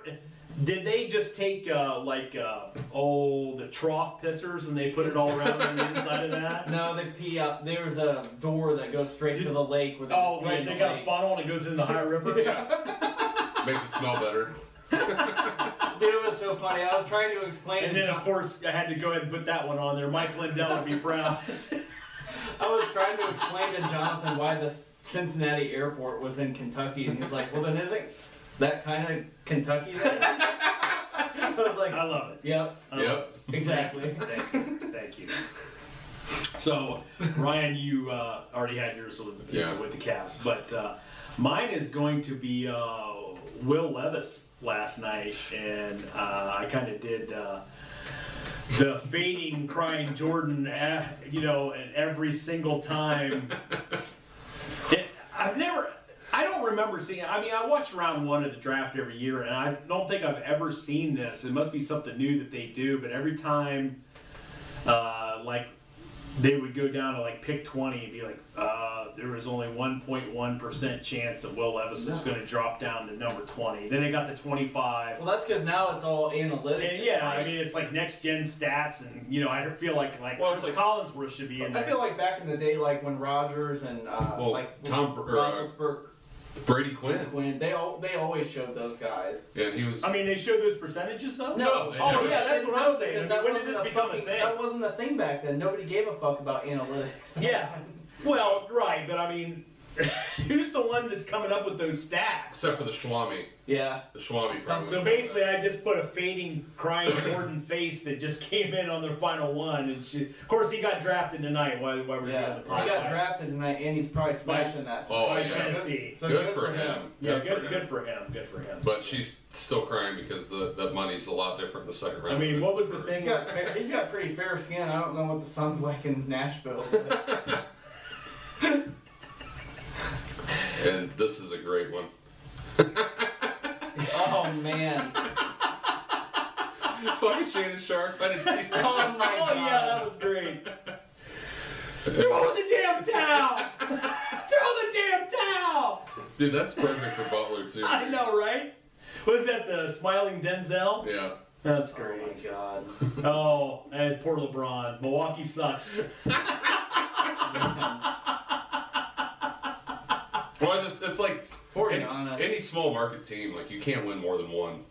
Did they just take the trough pissers and they put it all around on the inside of that? No, they pee out. There's a door that goes straight to the lake. Where they just pee in They the got lake. a funnel and it goes in the high river. Makes it smell better. Dude, it was so funny. I was trying to explain. And then of course I had to go ahead and put that one on there. Mike Lindell would be proud. I was trying to explain to Jonathan why the Cincinnati airport was in Kentucky, and he's like, "Well, then isn't that kind of Kentucky then?" I was like, I love it. "Yep, Yep. exactly." Thank you. So, Ryan, you already had yours with the Cavs, but mine is going to be Will Levis last night, and I kind of did the fading, crying Jordan, and every single time. I don't remember seeing. I mean, I watch round one of the draft every year, and I don't think I've ever seen this. It must be something new that they do. But every time, they would go down to pick 20 and be like, there was only 1.1% chance that Will Levis was going to drop down to number 20. Then it got to 25. Well, that's because now it's all analytics. And yeah, I mean, it's like next gen stats, and I feel like Collinsworth should be in there. I feel like back in the day, like when Rodgers and Roethlisberger, Brady Quinn. they always showed those guys. Yeah, and he was. I mean, they showed those percentages though. No. Oh yeah, that's what I'm saying. That When did this become a thing? That wasn't a thing back then. Nobody gave a fuck about analytics. Yeah. Well, right, but I mean, who's the one that's coming up with those stats? Except for the Schwami. Yeah. The Schwami program. So basically, I just put a fading, crying Jordan face that just came in on their final one, and of course, he got drafted tonight. While we're doing the podcast. He got drafted tonight, and he's probably smashing that. Oh, by yeah. Tennessee. So Good for him. Yeah, good for him. Good for him. But she's still crying because that money's a lot different in the second round. I mean, what was the thing? He's got pretty fair skin. I don't know what the sun's like in Nashville. And this is a great one. Oh man. Fucking Shannon Sharp. I didn't see that. Oh my god. Oh yeah, that was great. Throw the damn towel! Throw the damn towel! Dude, that's perfect for Butler too. I know, right? Was that the smiling Denzel? Yeah. That's Oh great. my god. Oh, and poor LeBron. Milwaukee sucks. Well, it's like Giannis. any small market team, like you can't win more than one.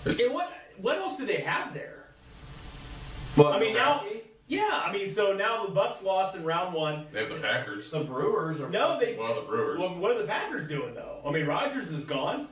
It's Hey, just, what else do they have there? Well, I mean now, so now the Bucks lost in round one. they have the Packers. the Brewers are. The Brewers. Well, what are the Packers doing though? I mean, Rodgers is gone.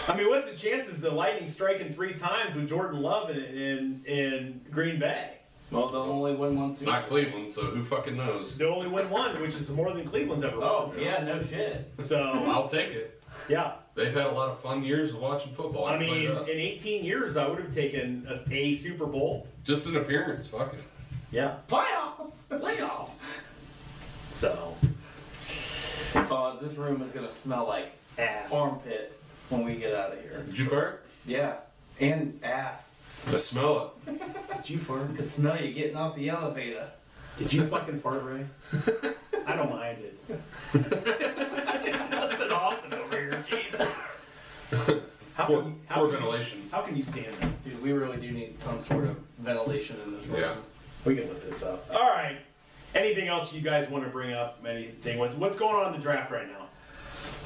I mean, what's the chances the Lightning striking 3 times with Jordan Love in Green Bay? Well, they'll only win one It's Super not Bowl. Cleveland, so who fucking knows? They only win one, which is more than Cleveland's ever won. Oh yeah, no shit. So I'll take it. yeah. They've had a lot of fun years of watching football. I mean, in 18 years, I would have taken a Super Bowl. just an appearance. Fuck it. Yeah. Playoffs. So This room is gonna smell like ass. armpit when we get out of here. Did you fart? Yeah, and ass. I smell it. Did you fart? I could smell you getting off the elevator. Did you fucking fart, Ray? I don't mind it. Dust it off and over here, Jesus. Poor ventilation. How can you stand that? Dude, we really do need some sort of ventilation in this room. Yeah. We can lift this up. All right. Anything else you guys want to bring up? Anything? What's going on in the draft right now?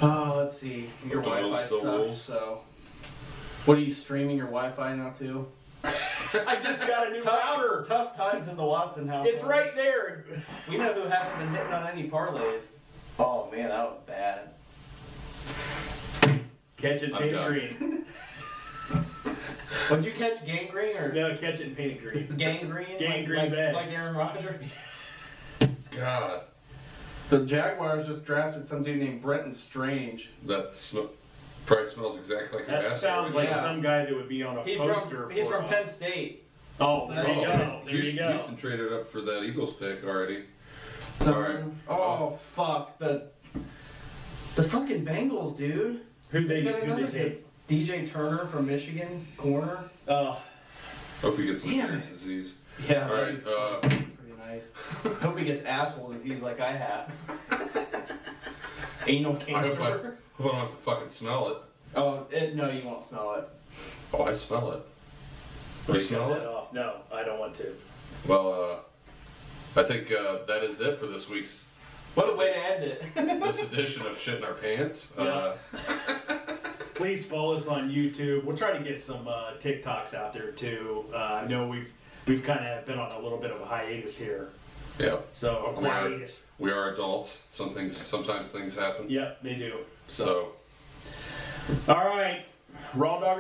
Oh, let's see. Your The Wi-Fi rules, the sucks, rules. so... What are you streaming your Wi-Fi now to? I just got a new router. Tough times in the Watson house. It's right there. We know who hasn't been hitting on any parlays. Oh man, that was bad. Catch it, I'm paint it done. green. Would you catch gangrene or No, catch it and paint it green. gangrene? Gangrene like, bag. like Aaron Rodgers? God, The Jaguars just drafted some dude named Brenton Strange. that probably smells exactly like your That ass. sounds like Yeah. some guy that would be on a He's poster. from Penn State. Oh, So there that's you all. go. There you Houston, go. Houston traded up for that Eagles pick already. So, All right. Oh fuck the fucking Bengals, dude. Who'd they He's got another take? DJ Turner from Michigan, corner. Hope he gets some Damn Graves' it. disease. Yeah. All right. Pretty nice. Hope he gets asshole disease like I have. Anal I cancer. hope I don't have to fucking smell it. Oh, no, you won't smell it. Oh, I smell it. Or You scale smell that it? off. No, I don't want to. Well, I think that is it for this week's. What a way to end it. This edition of Shit in Our Pants. Yeah. Please follow us on YouTube. We'll try to get some TikToks out there too. I know we've kind of been on a little bit of a hiatus here. Yeah. So a quietus. We are adults. Sometimes things happen. Yep, they do. So. All right, RawDawgers.